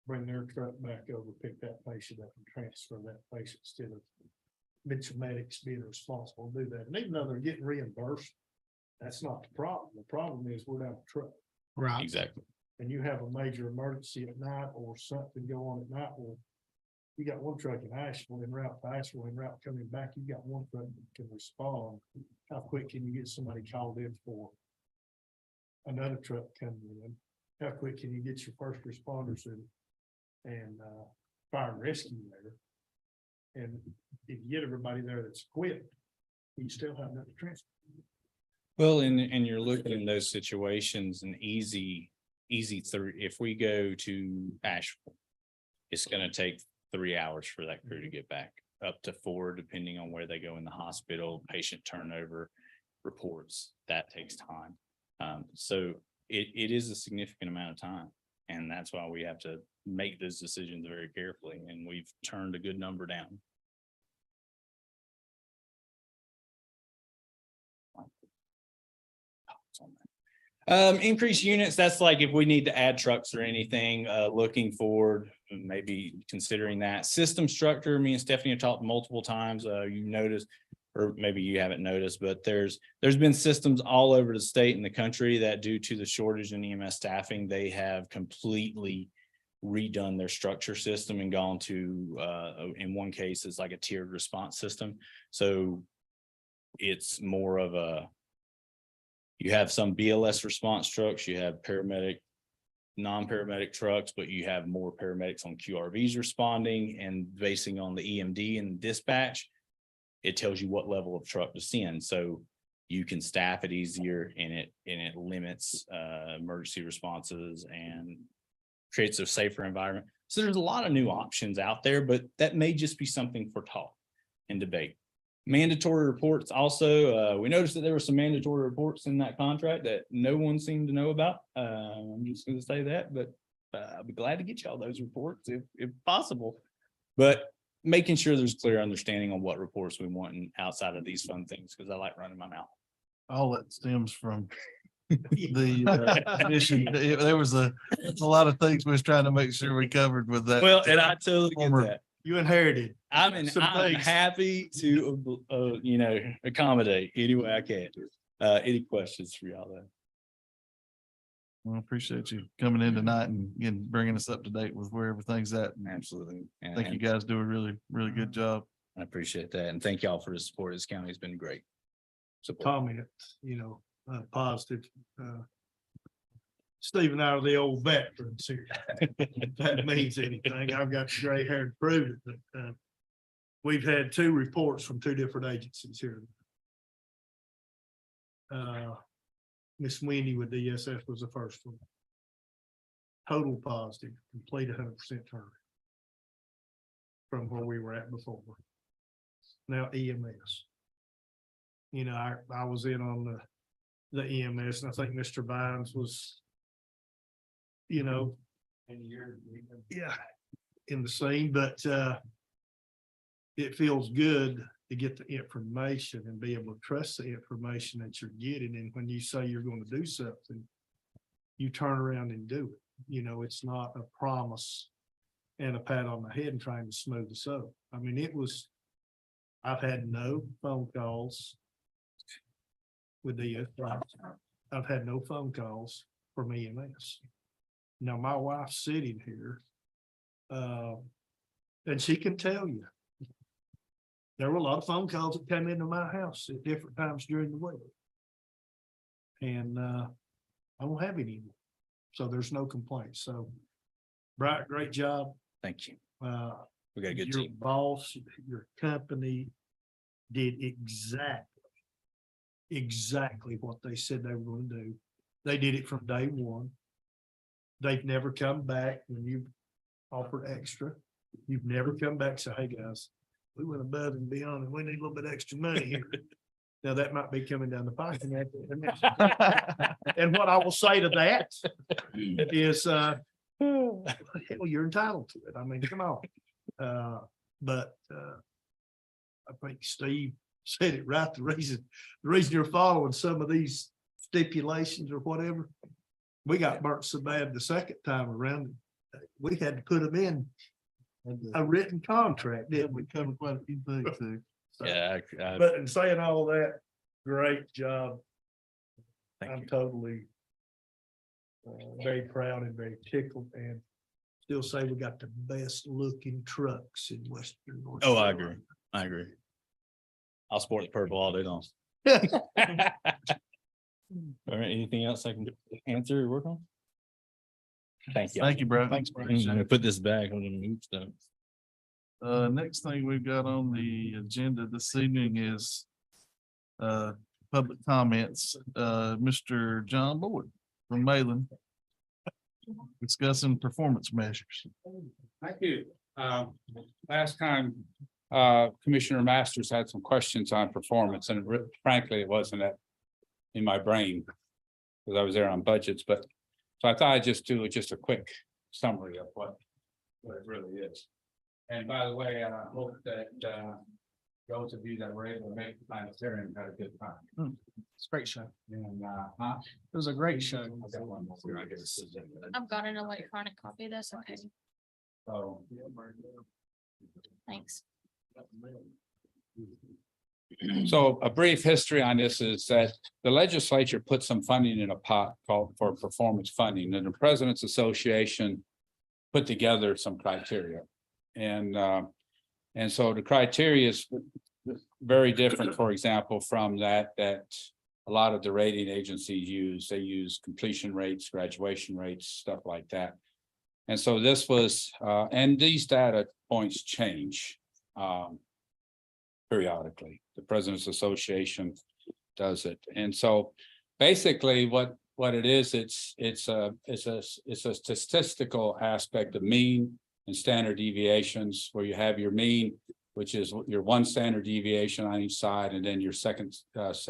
Bring their truck back over, pick that patient up and transfer that patient instead of Mitchell Medics being responsible to do that. And even though they're getting reimbursed, that's not the problem. The problem is we're down a truck Right. Exactly. and you have a major emergency at night or something go on at night. Well, you got one truck in Asheville en route to Asheville, en route coming back, you got one truck that can respond. How quick can you get somebody called in for another truck coming in? How quick can you get your first responders in and fire and rescue there? And if you get everybody there that's equipped, you still have nothing to transfer. Well, and you're looking in those situations and easy through, if we go to Asheville, it's gonna take 3 hours for that crew to get back, up to 4, depending on where they go in the hospital, patient turnover reports, that takes time. So it is a significant amount of time. And that's why we have to make those decisions very carefully, and we've turned a good number down. Increase units, that's like if we need to add trucks or anything, looking forward, maybe considering that. System structure, me and Stephanie have talked multiple times, you noticed, or maybe you haven't noticed, but there's been systems all over the state and the country that due to the shortage in EMS staffing, they have completely redone their structure system and gone to, in one case, it's like a tiered response system. So it's more of a, you have some BLS response trucks, you have paramedic, non-paramedic trucks, but you have more paramedics on QRVs responding, and basing on the EMD and dispatch, it tells you what level of truck to send. So you can staff it easier, and it limits emergency responses and creates a safer environment. So there's a lot of new options out there, but that may just be something for talk and debate. Mandatory reports also, we noticed that there were some mandatory reports in that contract that no one seemed to know about. I'm just gonna say that, but I'll be glad to get y'all those reports if possible. But making sure there's clear understanding on what reports we want and outside of these fun things, because I like running my mouth. All that stems from the mission. There was a lot of things we was trying to make sure we covered with that. Well, and I totally get Former- that. You inherited. I'm some things. happy to, accommodate any way I can. Any questions for y'all though? Well, I appreciate you coming in tonight and again, bringing us up to date with where everything's at. Absolutely. I think you guys do a really, really good job. I appreciate that. And thank y'all for the support. This county has been great. So Comment, positive. Steve and I are the old veterans here. If that means anything. I've got the gray hair to prove it, but we've had 2 reports from 2 different agencies here. Miss Wendy with DSS was the first one. Total positive, complete 100% turn from where we were at before. Now EMS. I was in on the EMS, and I think Mr. Vines was, yeah, in the scene, but it feels good to get the information and be able to trust the information that you're getting. And when you say you're going to do something, you turn around and do it. It's not a promise and a pat on the head and trying to smooth us up. I mean, I've had no phone calls with the, I've had no phone calls from EMS. Now, my wife's sitting here, and she can tell you, there were a lot of phone calls that came into my house at different times during the week. And I don't have any, so there's no complaints. So Brian, great job. Thank you. Uh, We got a good your team. boss, your company did exactly what they said they were going to do. They did it from day one. They've never come back when you offered extra. You've never come back and said, hey, guys, we went above and beyond and we need a little bit extra money here. Now, that might be coming down the pipe. And what I will say to that is, hell, you're entitled to it. I mean, come on. But I think Steve said it right. The reason you're following some of these stipulations or whatever, we got burnt so bad the second time around, we had to put them in a written contract, didn't we? We covered quite a few things too. So, Yeah, but in saying all that, great job. thank I'm you. totally very proud and very tickled, and still say we got the best looking trucks in Western North. Oh, I Carolina. agree. I agree. I'll sport the purple all day long. All right, anything else I can answer or work on? Thank you. Thank you, bro. Thanks, Brian. I'm gonna put this back. I'm gonna move stuff. Next thing we've got on the agenda this evening is public comments. Mr. John Boyd from Malin discussing performance measures. Thank you. Last time, Commissioner Masters had some questions on performance, and frankly, it wasn't in my brain because I was there on budgets, but so I thought I'd just do just a quick summary of what it really is. And by the way, I hope that those of you that were able to make the planetarium had a good time. It's a great show. And It was a great show. I got one more here, I guess. I've got an electronic copy. That's okay. So Thanks. So a brief history on this is that the legislature put some funding in a pot called for performance funding, and the President's Association put together some criteria. And so the criteria is very different, for example, from that a lot of the rating agencies use. They use completion rates, graduation rates, stuff like that. And so this was, and these data points change periodically. The President's Association does it. And so basically what it is, it's a statistical aspect of mean and standard deviations, where you have your mean, which is your one standard deviation on each side, and then your second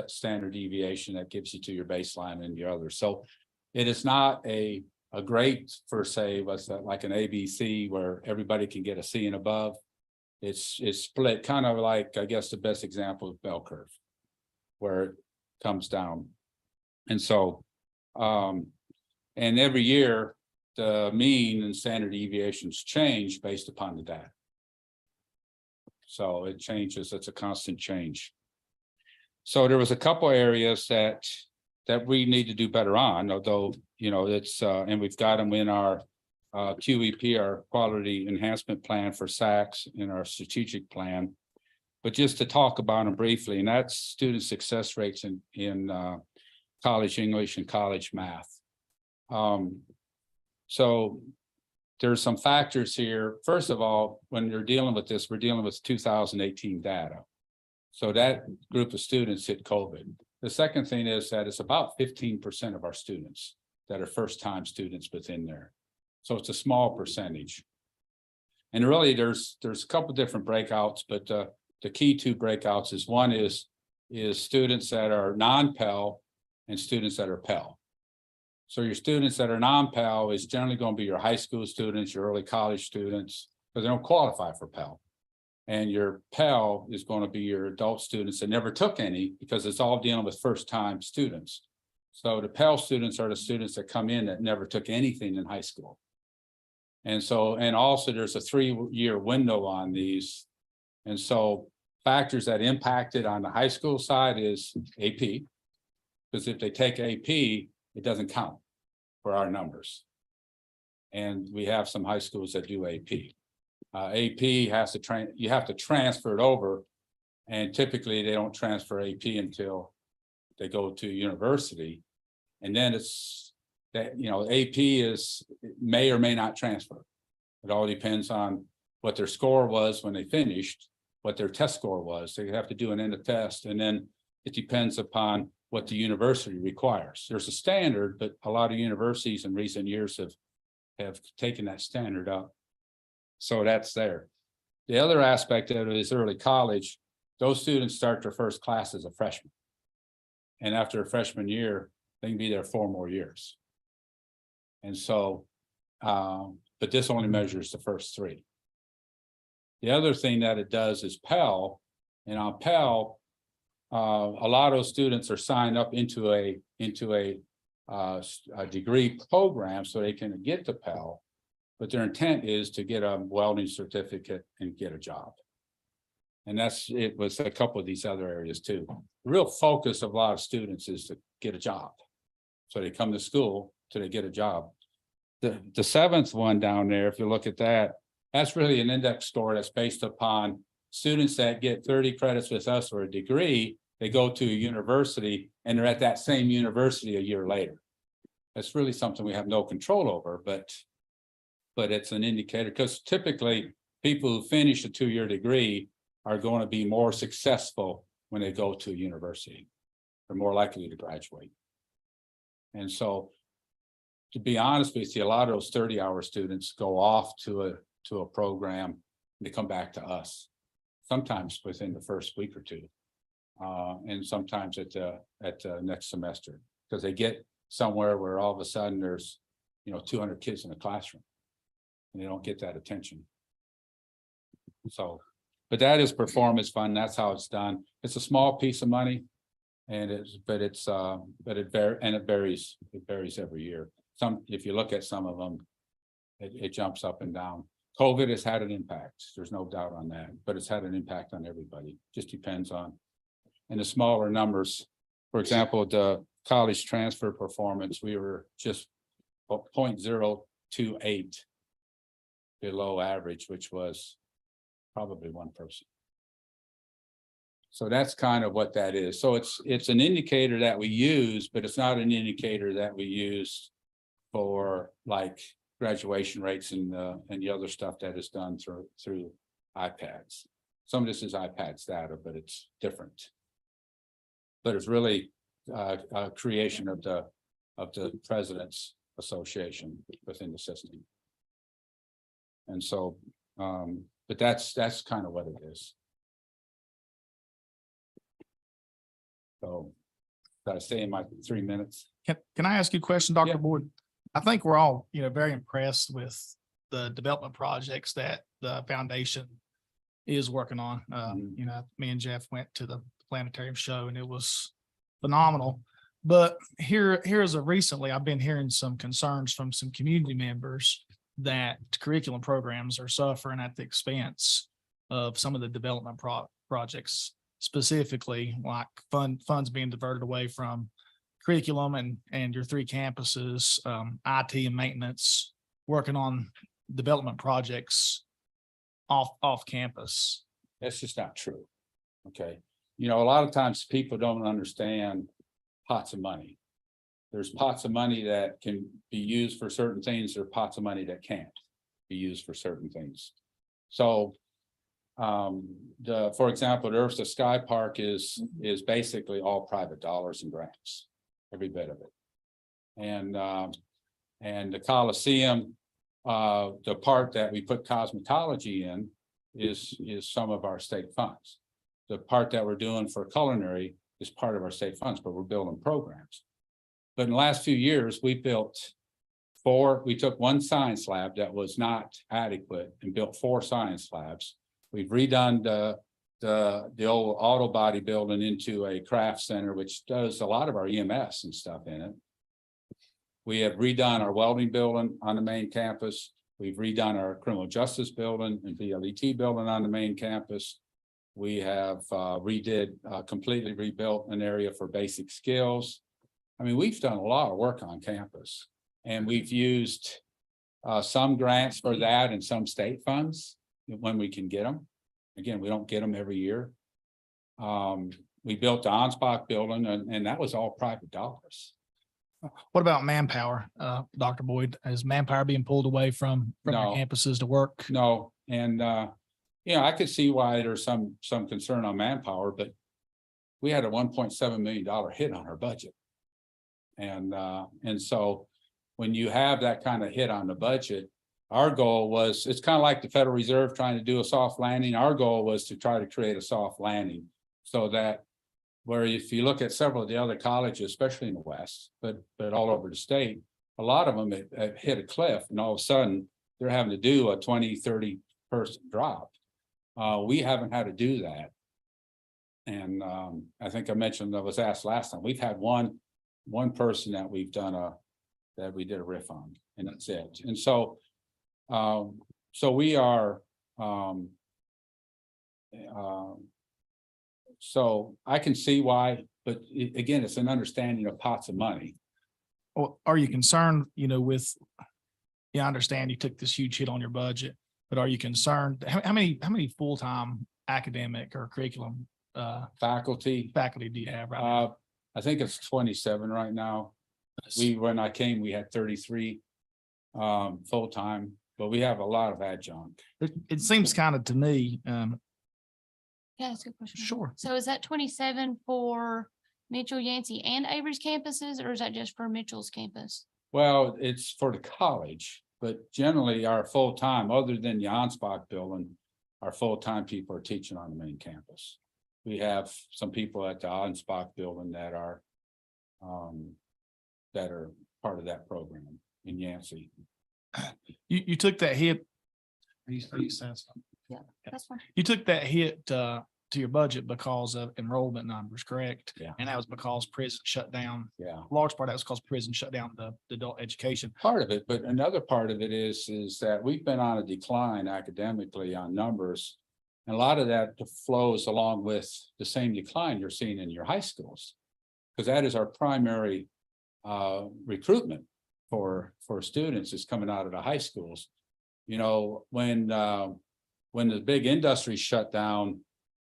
standard deviation that gives you to your baseline and the other. So it is not a grade for, say, what's that, like an ABC where everybody can get a C and above. It's split, kind of like, I guess the best example is bell curve, where it comes down. And so, and every year, the mean and standard deviations change based upon the data. So it changes, it's a constant change. So there was a couple areas that we need to do better on, although, you know, it's, and we've got them in our QEP, our quality enhancement plan for SACS, in our strategic plan. But just to talk about them briefly, and that's student success rates in college English and college math. So there's some factors here. First of all, when you're dealing with this, we're dealing with 2018 data. So that group of students hit COVID. The second thing is that it's about 15% of our students that are first-time students within there. So it's a small percentage. And really, there's a couple different breakouts, but the key two breakouts is one is students that are non-Pell and students that are Pell. So your students that are non-Pell is generally going to be your high school students, your early college students, because they don't qualify for Pell. And your Pell is going to be your adult students that never took any, because it's all dealing with first-time students. So the Pell students are the students that come in that never took anything in high school. And so, and also there's a 3-year window on these. And so factors that impacted on the high school side is AP, because if they take AP, it doesn't count for our numbers. And we have some high schools that do AP. AP has to you have to transfer it over. And typically they don't transfer AP until they go to university. And then it's that, you know, AP may or may not transfer. It all depends on what their score was when they finished, what their test score was. They have to do an end of test, and then it depends upon what the university requires. There's a standard, but a lot of universities in recent years have taken that standard up. So that's there. The other aspect of it is early college. Those students start their first class as a freshman. And after a freshman year, they can be there 4 more years. And so, but this only measures the first 3. The other thing that it does is Pell, and on Pell, a lot of those students are signed up into a degree program so they can get to Pell, but their intent is to get a welding certificate and get a job. And that's it with a couple of these other areas too. The real focus of a lot of students is to get a job. So they come to school till they get a job. The 7th one down there, if you look at that, that's really an index score that's based upon students that get 30 credits with us or a degree. They go to a university and they're at that same university a year later. That's really something we have no control over, but it's an indicator, because typically people who finish a 2-year degree are going to be more successful when they go to a university. They're more likely to graduate. And so, to be honest with you, a lot of those 30-hour students go off to a program, and they come back to us, sometimes within the first week or 2, and sometimes at the next semester, because they get somewhere where all of a sudden there's 200 kids in a classroom, and they don't get that attention. So, but that is performance fund. That's how it's done. It's a small piece of money, and it varies. It varies every year. If you look at some of them, it jumps up and down. COVID has had an impact. There's no doubt on that, but it's had an impact on everybody. Just depends on, and the smaller numbers. For example, the college transfer performance, we were just 0.028 below average, which was probably 1 person. So that's kind of what that is. So it's an indicator that we use, but it's not an indicator that we use for like graduation rates and the other stuff that is done through iPads. Some of this is iPads data, but it's different. But it's really a creation of the President's Association within the system. And so, but that's kind of what it is. So, did I stay in my 3 minutes? Can I ask you a question, Dr. Yeah. Boyd? I think we're all, very impressed with the development projects that the foundation is working on. Me and Jeff went to the planetarium show and it was phenomenal. But recently, I've been hearing some concerns from some community members that curriculum programs are suffering at the expense of some of the development projects, specifically like funds being diverted away from curriculum and your 3 campuses, IT and maintenance, working on development projects off campus. That's just not true. Okay. A lot of times people don't understand pots of money. There's pots of money that can be used for certain things. There are pots of money that can't be used for certain things. So, for example, the Earth to Sky Park is basically all private dollars and grants, every bit of it. And the Coliseum, the part that we put cosmetology in is some of our state funds. The part that we're doing for culinary is part of our state funds, but we're building programs. But in the last few years, we took 1 science lab that was not adequate and built 4 science labs. We've redone the old auto body building into a craft center, which does a lot of our EMS and stuff in it. We have redone our welding building on the main campus. We've redone our criminal justice building and VLET building on the main campus. We have completely rebuilt an area for basic skills. I mean, we've done a lot of work on campus, and we've used some grants for that and some state funds when we can get them. Again, we don't get them every year. We built the Ansbach building, and that was all private dollars. What about manpower, Dr. Boyd? Is manpower being pulled away from your No. campuses to work? No, and I could see why there's some concern on manpower, but we had a $1.7 million hit on our budget. And so when you have that kind of hit on the budget, our goal was, it's kind of like the Federal Reserve trying to do a soft landing. Our goal was to try to create a soft landing so that where if you look at several of the other colleges, especially in the West, but all over the state, a lot of them have hit a cliff and all of a sudden they're having to do a 20, 30 person drop. We haven't had to do that. And I think I mentioned, I was asked last time, we've had one person that we've done that we did a riff on, and that's it. And so we are so I can see why, but again, it's an understanding of pots of money. Or are you concerned, with, I understand you took this huge hit on your budget, but are you concerned, how many full-time academic or curriculum Faculty, faculty do you have right now? I think it's 27 right now. When I came, we had 33 full-time, but we have a lot of adjunct. It seems kind of to me, Can I ask a question? sure. So is that 27 for Mitchell, Yancey and Avery's campuses, or is that just for Mitchell's campus? Well, it's for the college, but generally our full-time, other than the Onspach building, our full-time people are teaching on the main campus. We have some people at the Onspach building that are part of that program in Yancey. You took that hit. That's fine. You took that hit to your budget because of enrollment numbers, correct? Yeah. And that was because prison shut down. Yeah. Large part of that was because prison shut down the adult education. Part of it, but another part of it is that we've been on a decline academically on numbers. And a lot of that flows along with the same decline you're seeing in your high schools. Because that is our primary recruitment for students is coming out of the high schools. When the big industry shut down,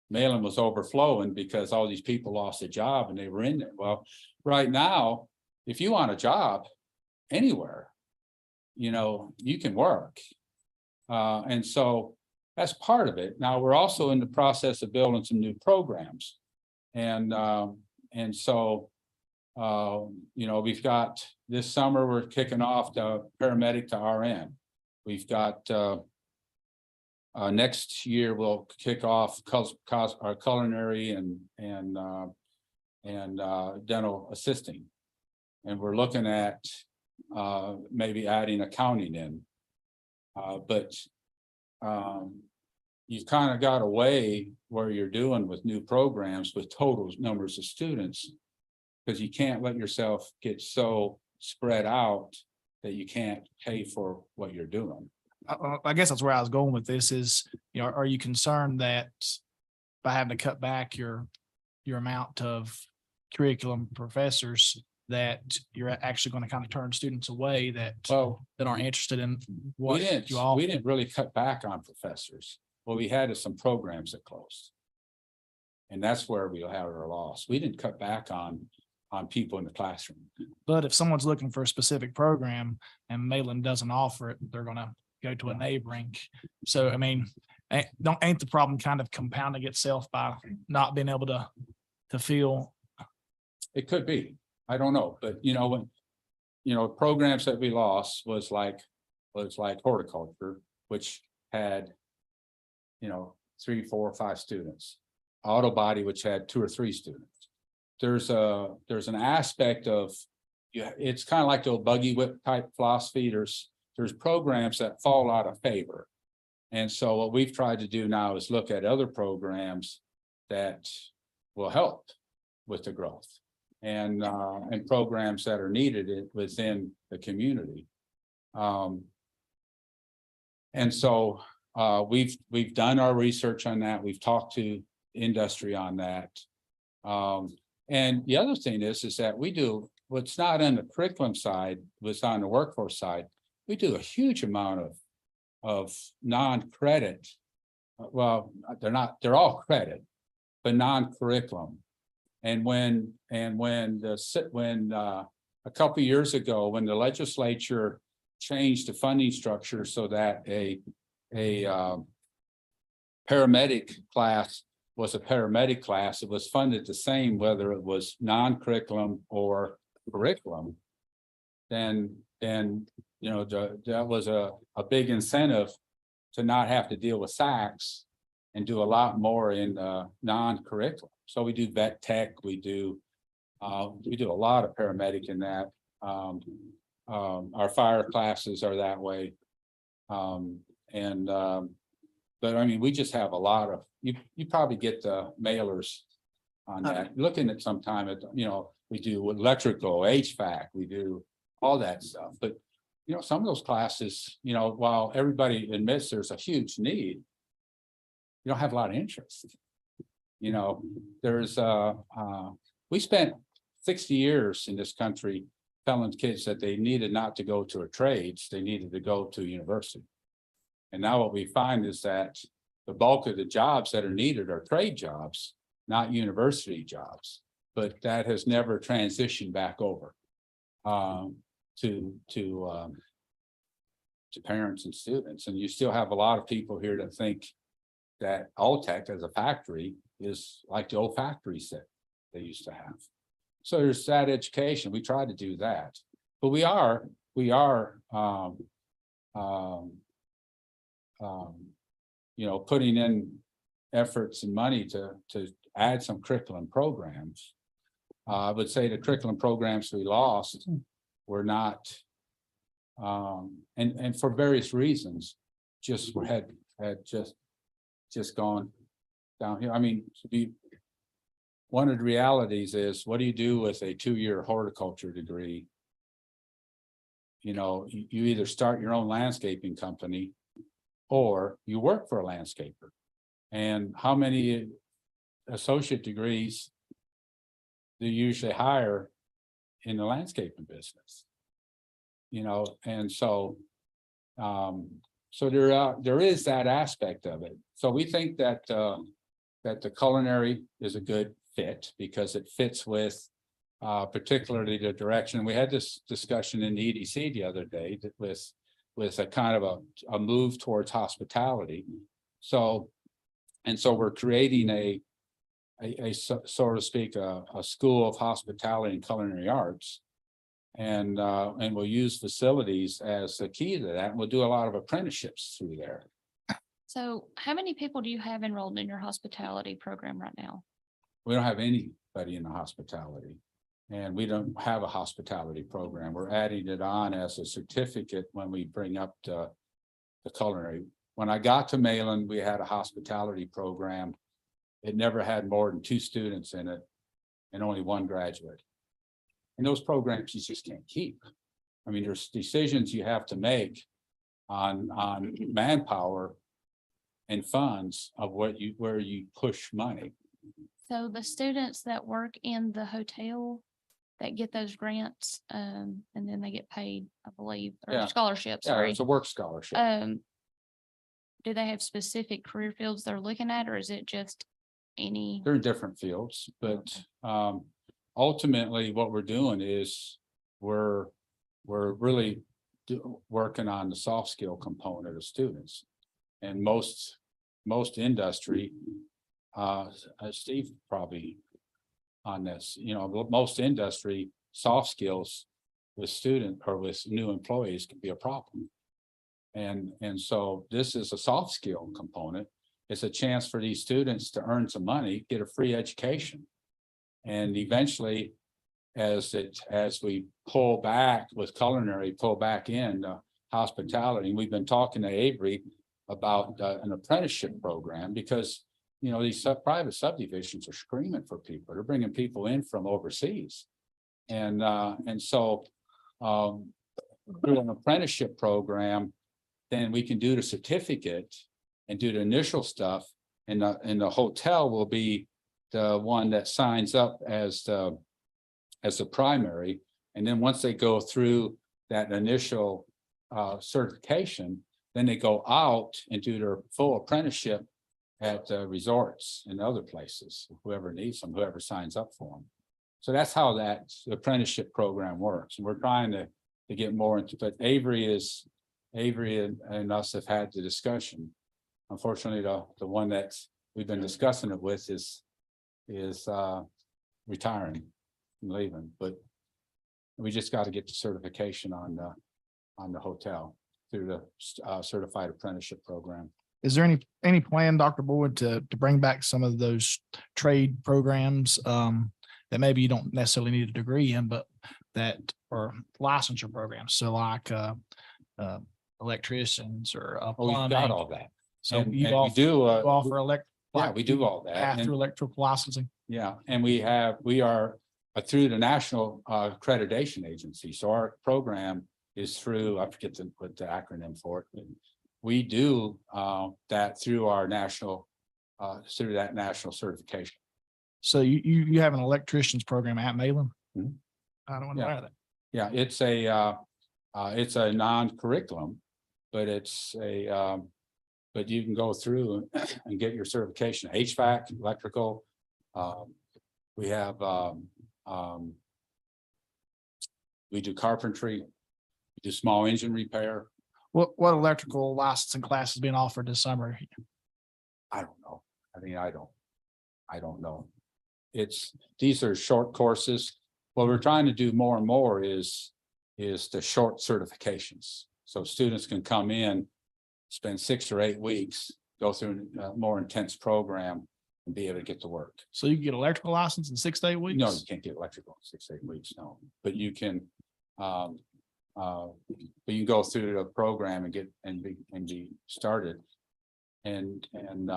Malin was overflowing because all these people lost a job and they were in there. Well, right now, if you want a job anywhere, you can work. And so that's part of it. Now, we're also in the process of building some new programs. And so, we've got this summer, we're kicking off the paramedic to RN. We've got next year, we'll kick off our culinary and dental assisting. And we're looking at maybe adding accounting in. But you've kind of got a way where you're doing with new programs with total numbers of students, because you can't let yourself get so spread out that you can't pay for what you're doing. I guess that's where I was going with this is, are you concerned that by having to cut back your amount of curriculum professors, that you're actually going to kind of turn students away that aren't interested in what you all? We didn't really cut back on professors. What we had is some programs that closed. And that's where we'll have our loss. We didn't cut back on people in the classroom. But if someone's looking for a specific program and Malin doesn't offer it, they're going to go to a neighboring. So, ain't the problem kind of compounding itself by not being able to feel? It could be, I don't know, but when, programs that we lost was like horticulture, which had, 3, 4, 5 students, auto body, which had 2 or 3 students. There's an aspect of, it's kind of like the old buggy whip type philosophy. There's programs that fall out of favor. And so what we've tried to do now is look at other programs that will help with the growth and programs that are needed within the community. And so we've done our research on that. We've talked to industry on that. And the other thing is that we do what's not on the curriculum side, what's on the workforce side. We do a huge amount of non-credit. Well, they're all credit, but non-curriculum. And when a couple of years ago, when the legislature changed the funding structure so that a paramedic class was a paramedic class, it was funded the same whether it was non-curriculum or curriculum. Then that was a big incentive to not have to deal with SACs and do a lot more in non-curriculum. So we do vet tech, we do a lot of paramedic in that. Our fire classes are that way. But I mean, we just have a lot of, you probably get the mailers on that, looking at sometime at, we do electrical, HVAC, we do all that stuff. But, some of those classes, while everybody admits there's a huge need, you don't have a lot of interest. There's, we spent 60 years in this country telling kids that they needed not to go to a trades, they needed to go to university. And now what we find is that the bulk of the jobs that are needed are trade jobs, not university jobs. But that has never transitioned back over to parents and students. And you still have a lot of people here that think that Alltech as a factory is like the old factories that they used to have. So there's that education. We try to do that, but we are putting in efforts and money to add some curriculum programs. I would say the curriculum programs we lost were not, and for various reasons, had gone downhill. I mean, one of the realities is, what do you do with a 2-year horticulture degree? You either start your own landscaping company or you work for a landscaper. And how many associate degrees do you usually hire in the landscaping business? And so there is that aspect of it. So we think that the culinary is a good fit because it fits with particularly the direction. We had this discussion in the EDC the other day that with a kind of a move towards hospitality. So we're creating a so to speak, a school of hospitality and culinary arts. And we'll use facilities as the key to that. And we'll do a lot of apprenticeships through there. So how many people do you have enrolled in your hospitality program right now? We don't have anybody in the hospitality. And we don't have a hospitality program. We're adding it on as a certificate when we bring up the culinary. When I got to Malin, we had a hospitality program. It never had more than 2 students in it and only 1 graduate. And those programs you just can't keep. I mean, there's decisions you have to make on manpower and funds of where you push money. So the students that work in the hotel that get those grants, and then they get paid, I believe, or Yeah. scholarships, Yeah, sorry. it's a work scholarship. Do they have specific career fields they're looking at, or is it just any? They're in different fields, but ultimately what we're doing is we're really working on the soft skill component of students. And most industry, Steve probably on this, most industry soft skills with student or with new employees can be a problem. And so this is a soft skill component. It's a chance for these students to earn some money, get a free education. And eventually, as we pull back with culinary, pull back in hospitality, we've been talking to Avery about an apprenticeship program because these private subdivisions are screaming for people. They're bringing people in from overseas. And so through an apprenticeship program, then we can do the certificate and do the initial stuff. And the hotel will be the one that signs up as the primary. And then once they go through that initial certification, then they go out and do their full apprenticeship at resorts and other places, whoever needs them, whoever signs up for them. So that's how that apprenticeship program works. And we're trying to get more into, but Avery and us have had the discussion. Unfortunately, the one that we've been discussing it with is retiring and leaving, but we just got to get the certification on the hotel through the certified apprenticeship program. Is there any plan, Dr. Boyd, to bring back some of those trade programs that maybe you don't necessarily need a degree in, but that are licensure programs? So like electricians or Oh, we've got plumbing. all that. So And you we offer, do, you offer yeah, we do all that. path And- through electrical licensing. Yeah, and we are through the National Accreditation Agency. So our program is through, I forget what the acronym for it. But we do that through our national, through that national certification. So you have an electrician's program at Malin? Mhm. I don't Yeah. know that. Yeah, it's a non-curriculum, but but you can go through and get your certification, HVAC, electrical. We have, we do carpentry, we do small engine repair. What electrical licensing class is being offered this summer? I don't know. I mean, I don't know. These are short courses. What we're trying to do more and more is the short certifications. So students can come in, spend 6 or 8 weeks, go through a more intense program and be able to get to work. So you can get electrical license in 6 to 8 weeks? No, you can't get electrical in 6 to 8 weeks, no, but you can, but you can go through the program and be started. And then,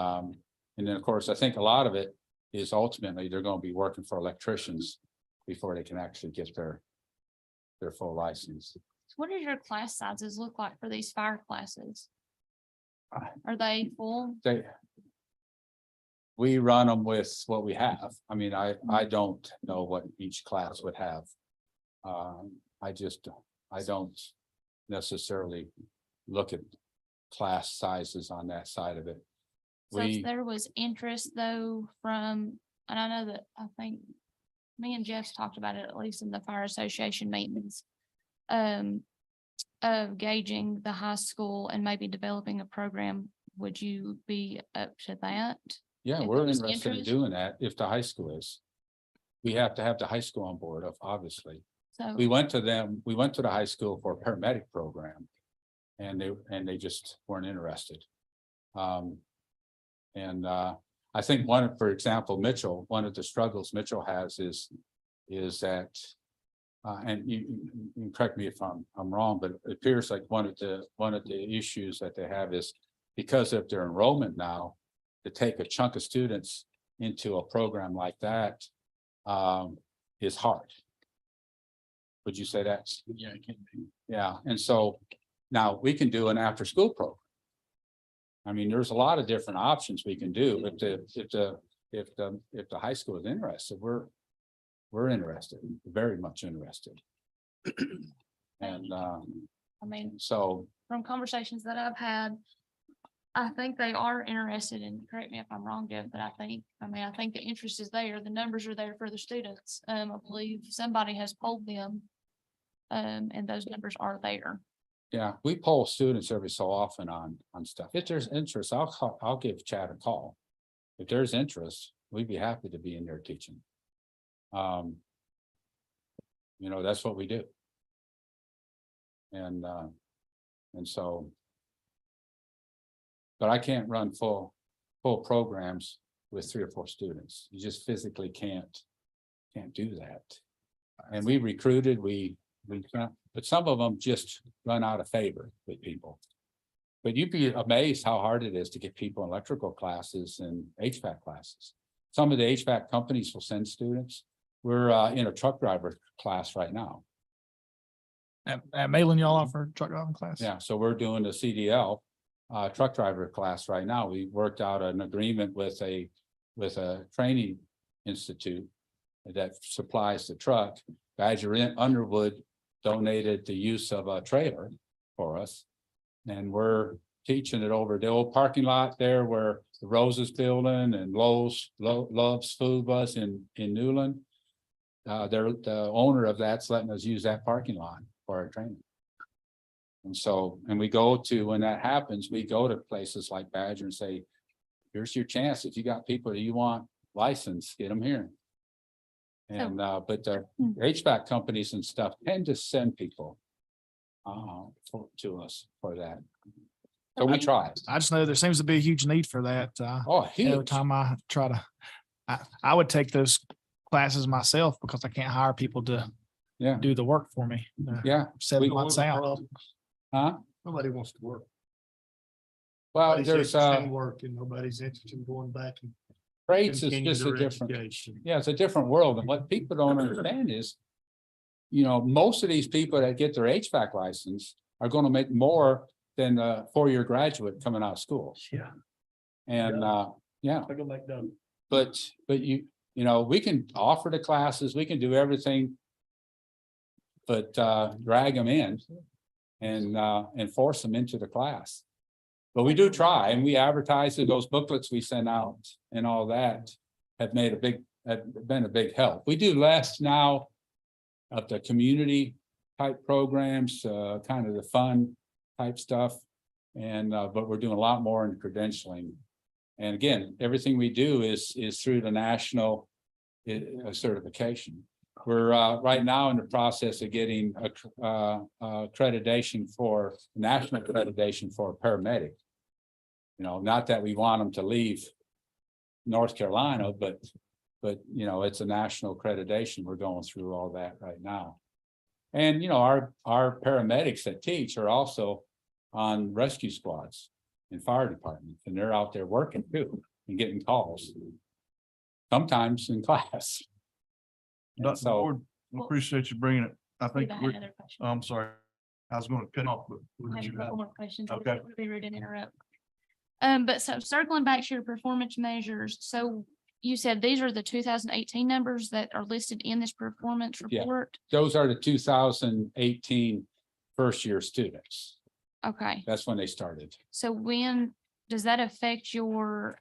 of course, I think a lot of it is ultimately they're going to be working for electricians before they can actually get their full license. What does your class sizes look like for these fire classes? Uh, Are they full? We run them with what we have. I mean, I don't know what each class would have. I don't necessarily look at class sizes on that side of it. So if there was interest though from, and I know that I think me and Jeff's talked about it, at least in the fire association meetings. Of gauging the high school and maybe developing a program, would you be up to that? Yeah, If we're there was interested in interest? doing that if the high school is. We have to have the high school on board, obviously. So, We went to the high school for a paramedic program. And they just weren't interested. I think for example, Mitchell, one of the struggles Mitchell has is that. And you can correct me if I'm wrong, but it appears like one of the issues that they have is because of their enrollment now, to take a chunk of students into a program like that is hard. Would you say that? Yeah, it can be. Yeah, and so now we can do an after-school program. I mean, there's a lot of different options we can do. If the high school is interested, we're interested, very much interested. And I mean, so, from conversations that I've had, I think they are interested, and correct me if I'm wrong, Jeff, but I think the interest is there. The numbers are there for the students. I believe somebody has polled them. And those numbers are there. yeah, we poll students every so often on stuff. If there's interest, I'll give Chad a call. If there's interest, we'd be happy to be in there teaching. That's what we do. And so. But I can't run full programs with 3 or 4 students. You just physically can't do that. And we recruited, but some of them just run out of favor with people. But you'd be amazed how hard it is to get people in electrical classes and HVAC classes. Some of the HVAC companies will send students. We're in a truck driver class right now. At Malin, y'all offer truck driving class? Yeah, so we're doing the CDL truck driver class right now. We worked out an agreement with a training institute that supplies the truck. Badger Underwood donated the use of a trailer for us. And we're teaching it over the old parking lot there where the Roses building and Love's Food was in Newland. the owner of that's letting us use that parking lot for our training. And so, and we go to, when that happens, we go to places like Badger and say, here's your chance. If you got people that you want licensed, get them here. And, but the HVAC companies and stuff tend to send people to us for that. So we try. I just know there seems to be a huge need for that. Oh, Every huge. time I try to, I would take those classes myself because I can't hire people to Yeah, do the work for me. They're yeah. 7 We- months out. Huh? Nobody wants to work. Well, Nobody's there's, interested in work and nobody's interested in going back and rates is continuing just a their different, education. yeah, it's a different world. And what people don't understand is, you know, most of these people that get their HVAC license are going to make more than a 4-year graduate coming out of school. Yeah. And, yeah, I go back down. but you know, we can offer the classes, we can do everything. But, drag them in and force them into the class. But we do try, and we advertise it. Those booklets we send out and all that have been a big help. We do less now of the community type programs, kind of the fun type stuff. And, but we're doing a lot more in the credentialing. And again, everything we do is through the national certification. We're right now in the process of getting accreditation for national accreditation for a paramedic. You know, not that we want them to leave North Carolina, but you know, it's a national accreditation. We're going through all that right now. And you know, our paramedics that teach are also on rescue squads and fire departments, and they're out there working too and getting calls. Sometimes in class. And Dr. so, Ward, I appreciate you bringing it. I think I had we're, another question. I'm sorry. I was gonna cut off, but. I have a couple more questions. Okay. It would be rude to interrupt. But so circling back to your performance measures, so you said these are the 2018 numbers that are listed in this performance Yeah. report? those are the 2018 first year students. Okay, That's when they started. so when does that affect your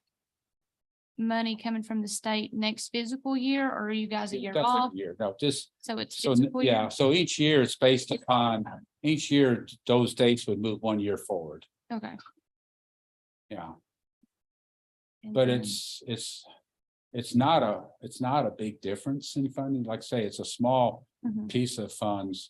money coming from the state next fiscal year, or are you guys a year That's off? a year. No, just So it's so, fiscal year? yeah, so each year it's based upon, each year those dates would move 1 year forward. Okay. Yeah, And but then- it's not a big difference in funding. Like I say, it's a small Mhm. piece of funds.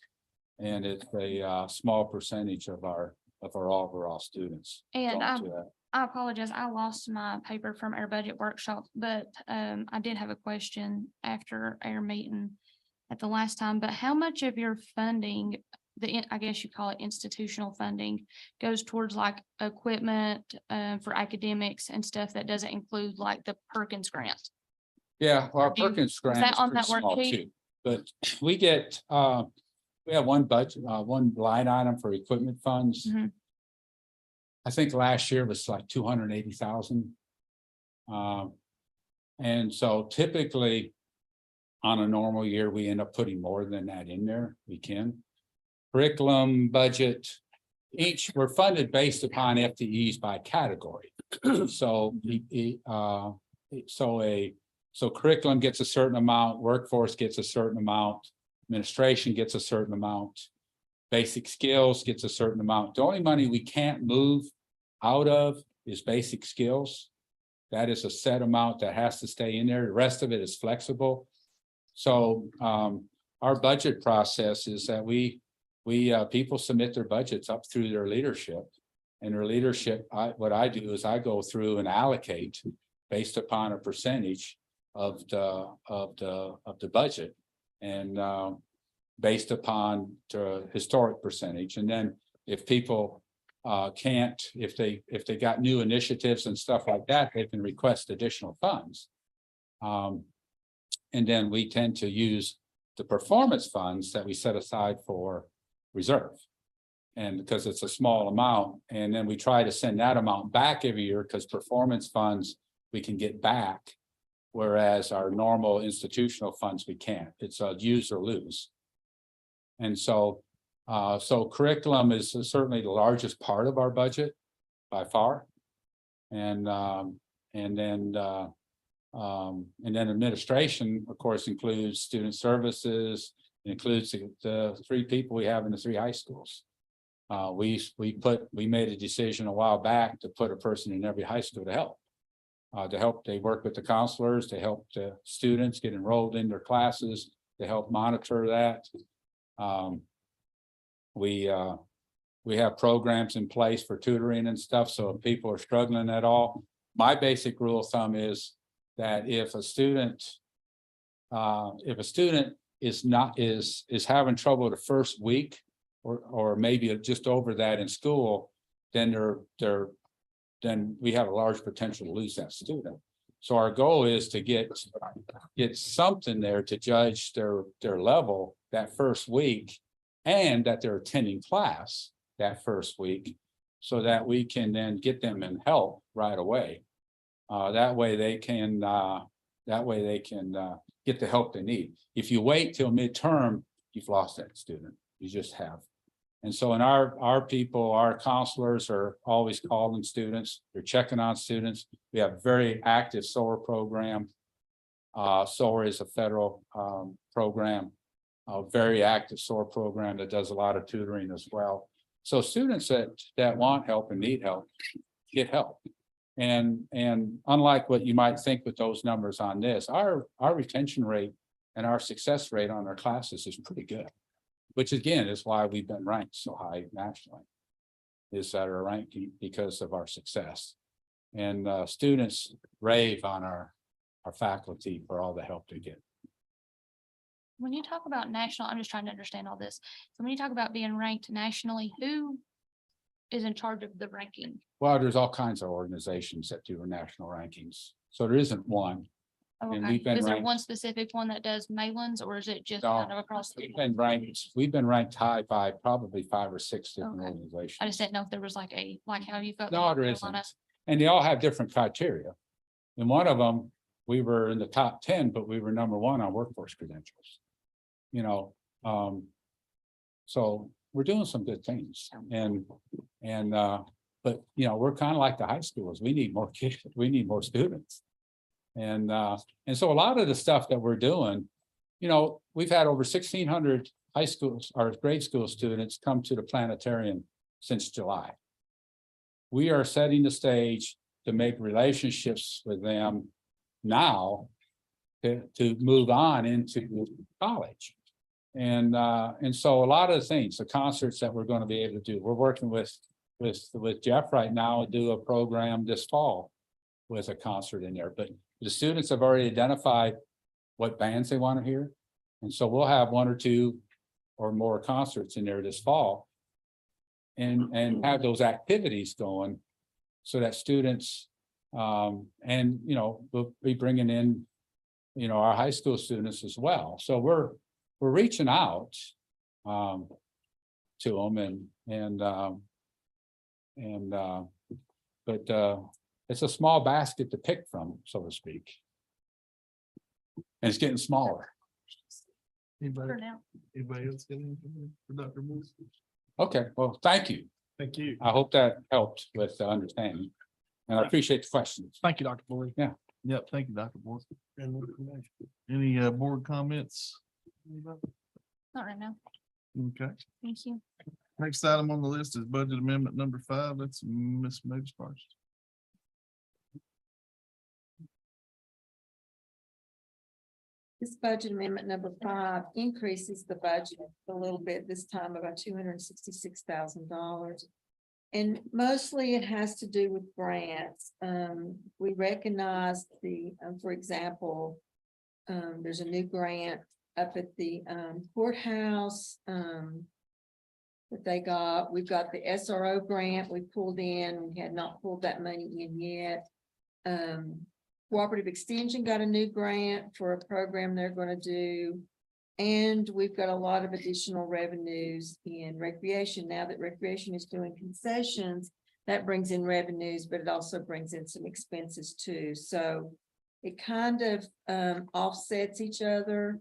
And it's a small percentage of our overall students. And going to that. I apologize, I lost my paper from our budget workshop, but I did have a question after our meeting at the last time, but how much of your funding, I guess you call it institutional funding, goes towards like equipment for academics and stuff that doesn't include like the Perkins grant? Yeah, well, our Do you- Perkins grant that is on pretty that small worksheet? too. But we get, we have one budget, one line item for equipment funds. Mhm. I think last year was like 280,000. And so typically on a normal year, we end up putting more than that in there. We can. Curriculum budget, we're funded based upon FTEs by category. So so curriculum gets a certain amount, workforce gets a certain amount, administration gets a certain amount, basic skills gets a certain amount. The only money we can't move out of is basic skills. That is a set amount that has to stay in there. The rest of it is flexible. So our budget process is that people submit their budgets up through their leadership. And their leadership, what I do is I go through and allocate based upon a percentage of the budget, and based upon the historic percentage. And then if people can't, if they got new initiatives and stuff like that, they can request additional funds. And then we tend to use the performance funds that we set aside for reserve. And because it's a small amount, and then we try to send that amount back every year, because performance funds we can get back, whereas our normal institutional funds we can't. It's a use or lose. And so curriculum is certainly the largest part of our budget by far. And then And then administration, of course, includes student services, includes the 3 people we have in the 3 high schools. We made a decision a while back to put a person in every high school to help. They work with the counselors, to help the students get enrolled in their classes, to help monitor that. We have programs in place for tutoring and stuff, so if people are struggling at all, my basic rule of thumb is that if a student is having trouble the first week or maybe just over that in school, then then we have a large potential to lose that student. So our goal is to get something there to judge their level that first week, and that they're attending class that first week, so that we can then get them in help right away. That way they can get the help they need. If you wait till midterm, you've lost that student. You just have. And so in our counselors are always calling students, they're checking on students. We have a very active SOAR program. SOAR is a federal program, a very active SOAR program that does a lot of tutoring as well. So students that want help and need help, get help. And unlike what you might think with those numbers on this, our retention rate and our success rate on our classes is pretty good, which again is why we've been ranked so high nationally, is that our ranking because of our success. And students rave on our faculty for all the help they get. When you talk about national, I'm just trying to understand all this. So when you talk about being ranked nationally, who is in charge of the ranking? Well, there's all kinds of organizations that do national rankings, so there isn't one. Oh, And okay. we've been Is there ranked- one specific one that does Malin's, or is it just No, kind of across the board? We've been ranked high by probably 5 or 6 different Okay. organizations. I just didn't know if there was like how you felt. in No, North there Carolina. isn't. And they all have different criteria. In one of them, we were in the top 10, but we were number 1 on workforce credentials. You know, so we're doing some good things, but you know, we're kind of like the high schools. We need more kids, we need more students. And so a lot of the stuff that we're doing, you know, we've had over 1,600 high schools or grade school students come to the planetarium since July. We are setting the stage to make relationships with them now to move on into college. And so a lot of the things, the concerts that we're going to be able to do, we're working with Jeff right now to do a program this fall with a concert in there, but the students have already identified what bands they want to hear. And so we'll have 1 or 2 or more concerts in there this fall and have those activities going so that students and, you know, we'll be bringing in, you know, our high school students as well. So we're reaching out to them but it's a small basket to pick from, so to speak. And it's getting smaller. For Anybody, now. anybody else got anything for Dr. Morris? Okay, well, thank you. Thank you. I hope that helped with the understanding. And I appreciate the questions. Thank you, Dr. Boyd. Yep, thank you, Dr. Morris. Any board comments? Anybody? Not right now. Okay, Thank you. next item on the list is budget amendment number 5. That's Ms. Moody first. This budget amendment number 5 increases the budget a little bit, this time about $266,000. And mostly it has to do with grants. We recognize for example, there's a new grant up at the courthouse that they got. We've got the SRO grant we pulled in. We had not pulled that money in yet. Cooperative Extension got a new grant for a program they're going to do. And we've got a lot of additional revenues in recreation. Now that recreation is doing concessions, that brings in revenues, but it also brings in some expenses too. So it kind of offsets each other.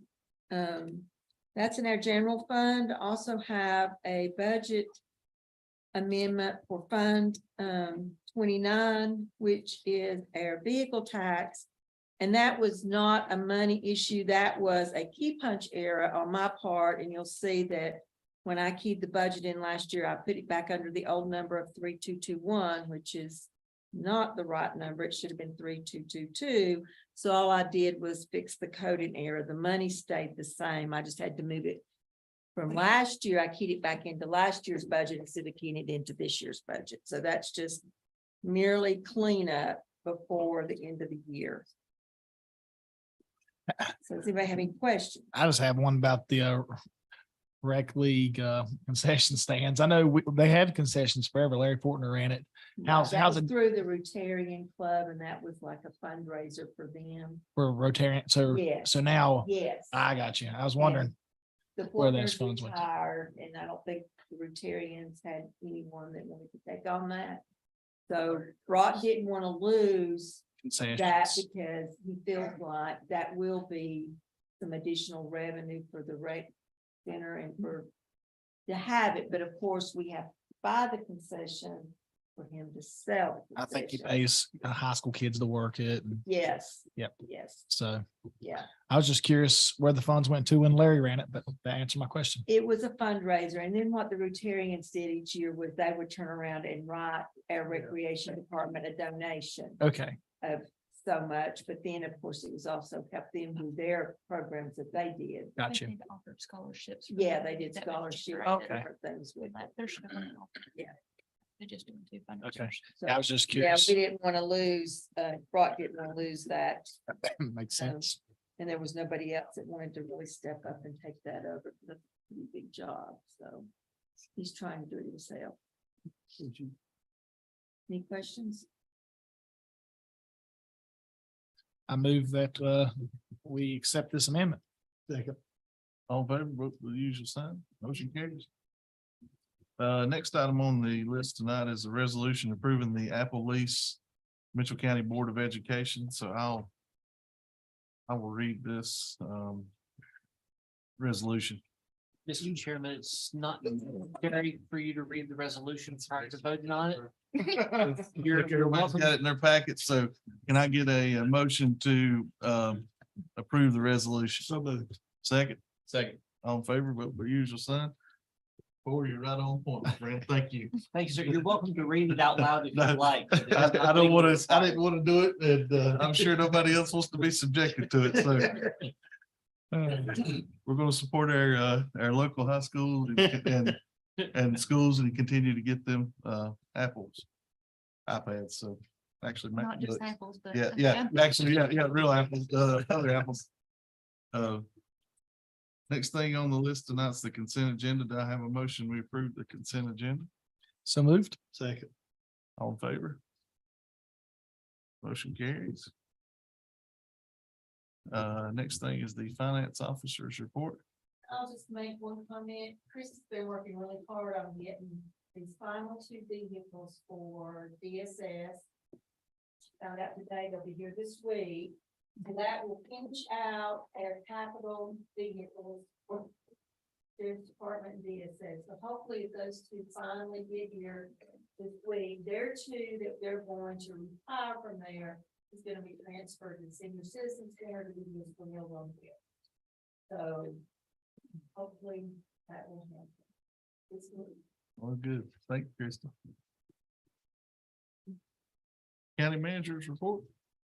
That's in our general fund. Also have a budget amendment for Fund 29, which is our vehicle tax. And that was not a money issue. That was a key punch error on my part. And you'll see that when I keyed the budget in last year, I put it back under the old number of 3221, which is not the right number. It should have been 3222. So all I did was fix the coding error. The money stayed the same. I just had to move it from last year. I keyed it back into last year's budget instead of keying it into this year's budget. So that's just merely cleanup before the end of the year. So does anybody have any questions? I just have one about the rec league concession stands. I know they had concessions forever. Larry Fortner ran it. How's That was it through the Rotarian Club, and that was like a fundraiser for them. for Rotarian? So, Yes. so now Yes. I got you. I was wondering. The where those Fortners funds went to. retired, and I don't think the Rotarians had anyone that wanted to take on that. So Brock didn't want to lose that Concessions. because he feels like that will be some additional revenue for the rec center and for to have it, but of course, we have to buy the concession for him to sell. the I think he concession. pays high school kids to work it. And Yes. Yep. Yes, so yeah. I was just curious where the funds went to when Larry ran it, but that answered my question. It was a fundraiser, and then what the Rotarians did each year was they would turn around and write our recreation department a donation Okay. of so much, but then, of course, it was also help them do their programs that they did. I Got think you. they've offered scholarships. for Yeah, that. they did That makes it scholarships great and Okay. different things with that it. They're still gonna offer. Yeah. They're just doing two Okay. fundraisers. So, I was just yeah, curious. we didn't want to lose, Brock didn't want to lose that. Makes sense. And there was nobody else that wanted to really step up and take that over. That's a pretty big job, so he's trying to do it himself. Any questions? I move that we accept this amendment. Second. All in favor, vote for the usual sign. Motion carries. Next item on the list tonight is a resolution approving the Apple lease, Mitchell County Board of Education. So I will read this resolution. Mr. Chairman, it's not necessary for you to read the resolution prior to voting on it. You're Everybody's welcome. got it in their packet, so can I get a motion to approve the resolution? So moved. Second? Second. All in favor, vote for usual sign. Boy, you're right on point, my friend. Thank you. Thank you, sir. You're welcome to read it out loud if No, you'd like. I don't want to, I didn't want to do it, and I'm sure nobody else wants to be subjected to it, so. We're gonna support our local high school and schools and continue to get them apples. iPads, so actually. Not just MacBooks. apples, but. Yeah, actually, yeah, real apples, other apples. Next thing on the list tonight's the consent agenda. Do I have a motion? We approve the consent agenda? So moved. Second. All in favor? Motion carries. Next thing is the finance officer's report. I'll just make one comment. Chris has been working really hard on getting these final two vehicles for DSS. Found out today they'll be here this week. And that will finish out our capital vehicles for Sheriff's Department and DSS. So hopefully if those two finally get here this week, their two that they're going to retire from there is gonna be transferred to Senior Citizens Center to be used for meal on care. So hopefully that will happen. This week. Well, good. Thank you, Krista. County manager's report.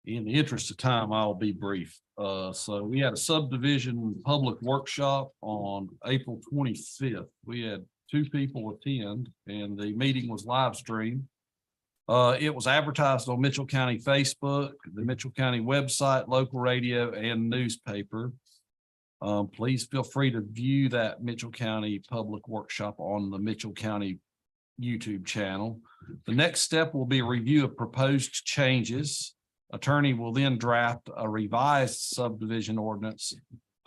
In the interest of time, I'll be brief. So we had a subdivision public workshop on April 25th. We had 2 people attend and the meeting was live streamed. It was advertised on Mitchell County Facebook, the Mitchell County website, local radio and newspaper. Please feel free to view that Mitchell County public workshop on the Mitchell County YouTube channel. The next step will be a review of proposed changes. Attorney will then draft a revised subdivision ordinance.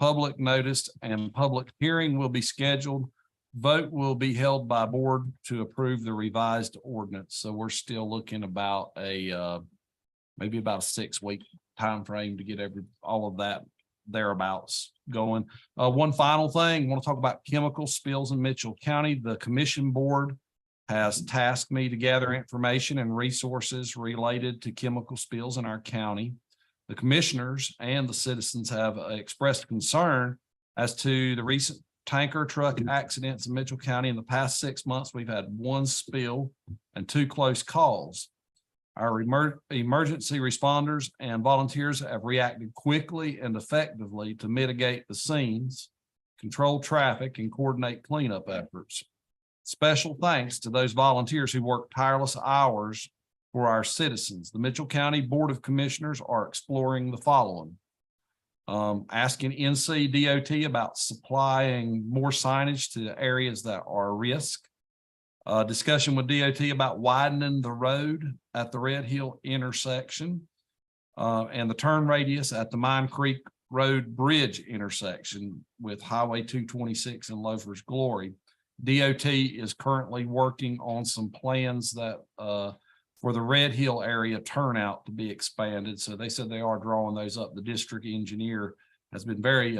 Public notice and public hearing will be scheduled. Vote will be held by board to approve the revised ordinance. So we're still looking about maybe about a 6-week time frame to get all of that thereabouts going. One final thing, I want to talk about chemical spills in Mitchell County. The commission board has tasked me to gather information and resources related to chemical spills in our county. The commissioners and the citizens have expressed concern as to the recent tanker truck accidents in Mitchell County. In the past 6 months, we've had 1 spill and 2 close calls. Our emergency responders and volunteers have reacted quickly and effectively to mitigate the scenes, control traffic, and coordinate cleanup efforts. Special thanks to those volunteers who work tireless hours for our citizens. The Mitchell County Board of Commissioners are exploring the following. Asking NC DOT about supplying more signage to areas that are risk. Discussion with DOT about widening the road at the Red Hill intersection and the turn radius at the Mine Creek Road Bridge intersection with Highway 226 and Loafer's Glory. DOT is currently working on some plans that for the Red Hill area turnout to be expanded. So they said they are drawing those up. The district engineer has been very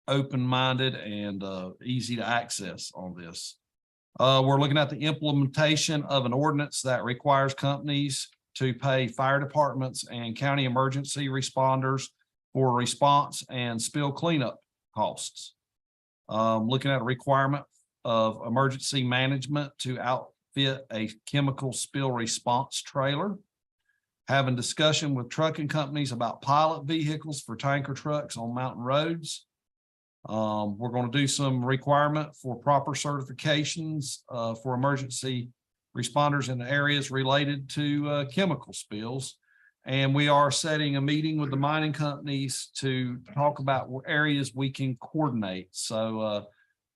open-minded and easy to access on this. We're looking at the implementation of an ordinance that requires companies to pay fire departments and county emergency responders for response and spill cleanup costs. Looking at a requirement of emergency management to outfit a chemical spill response trailer. Having discussion with trucking companies about pilot vehicles for tanker trucks on mountain roads. We're going to do some requirement for proper certifications for emergency responders in areas related to chemical spills. And we are setting a meeting with the mining companies to talk about areas we can coordinate. So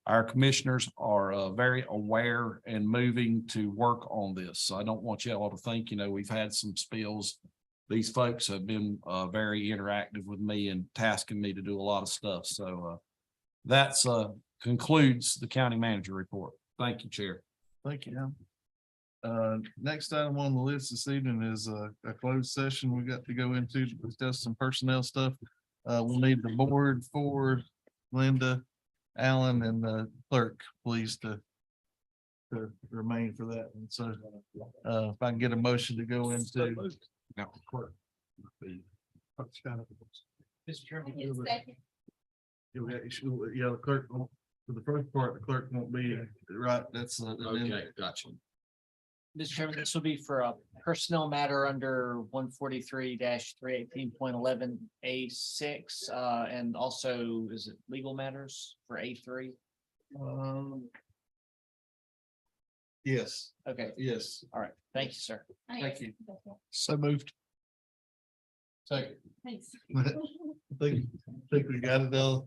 our commissioners are very aware and moving to work on this. So I don't want you all to think, we've had some spills. These folks have been very interactive with me and tasking me to do a lot of stuff. So that's concludes the county manager report. Thank you, Chair. Thank you. Next item on the list this evening is a closed session we got to go into to discuss some personnel stuff. We'll need the board for Linda, Alan, and the clerk, please, to remain for that. And so if I can get a motion to go into. Now, clerk. Mr. Chairman. Yeah, the clerk, for the first part, the clerk won't be, right, that's. Okay, gotcha. Mr. Chairman, this will be for a personnel matter under 143-318.11 A6, and also, is it legal matters for A3? Yes, Okay, yes. all right. Thank you, sir. Thank you. So moved. Second. Thanks. I think we got it all.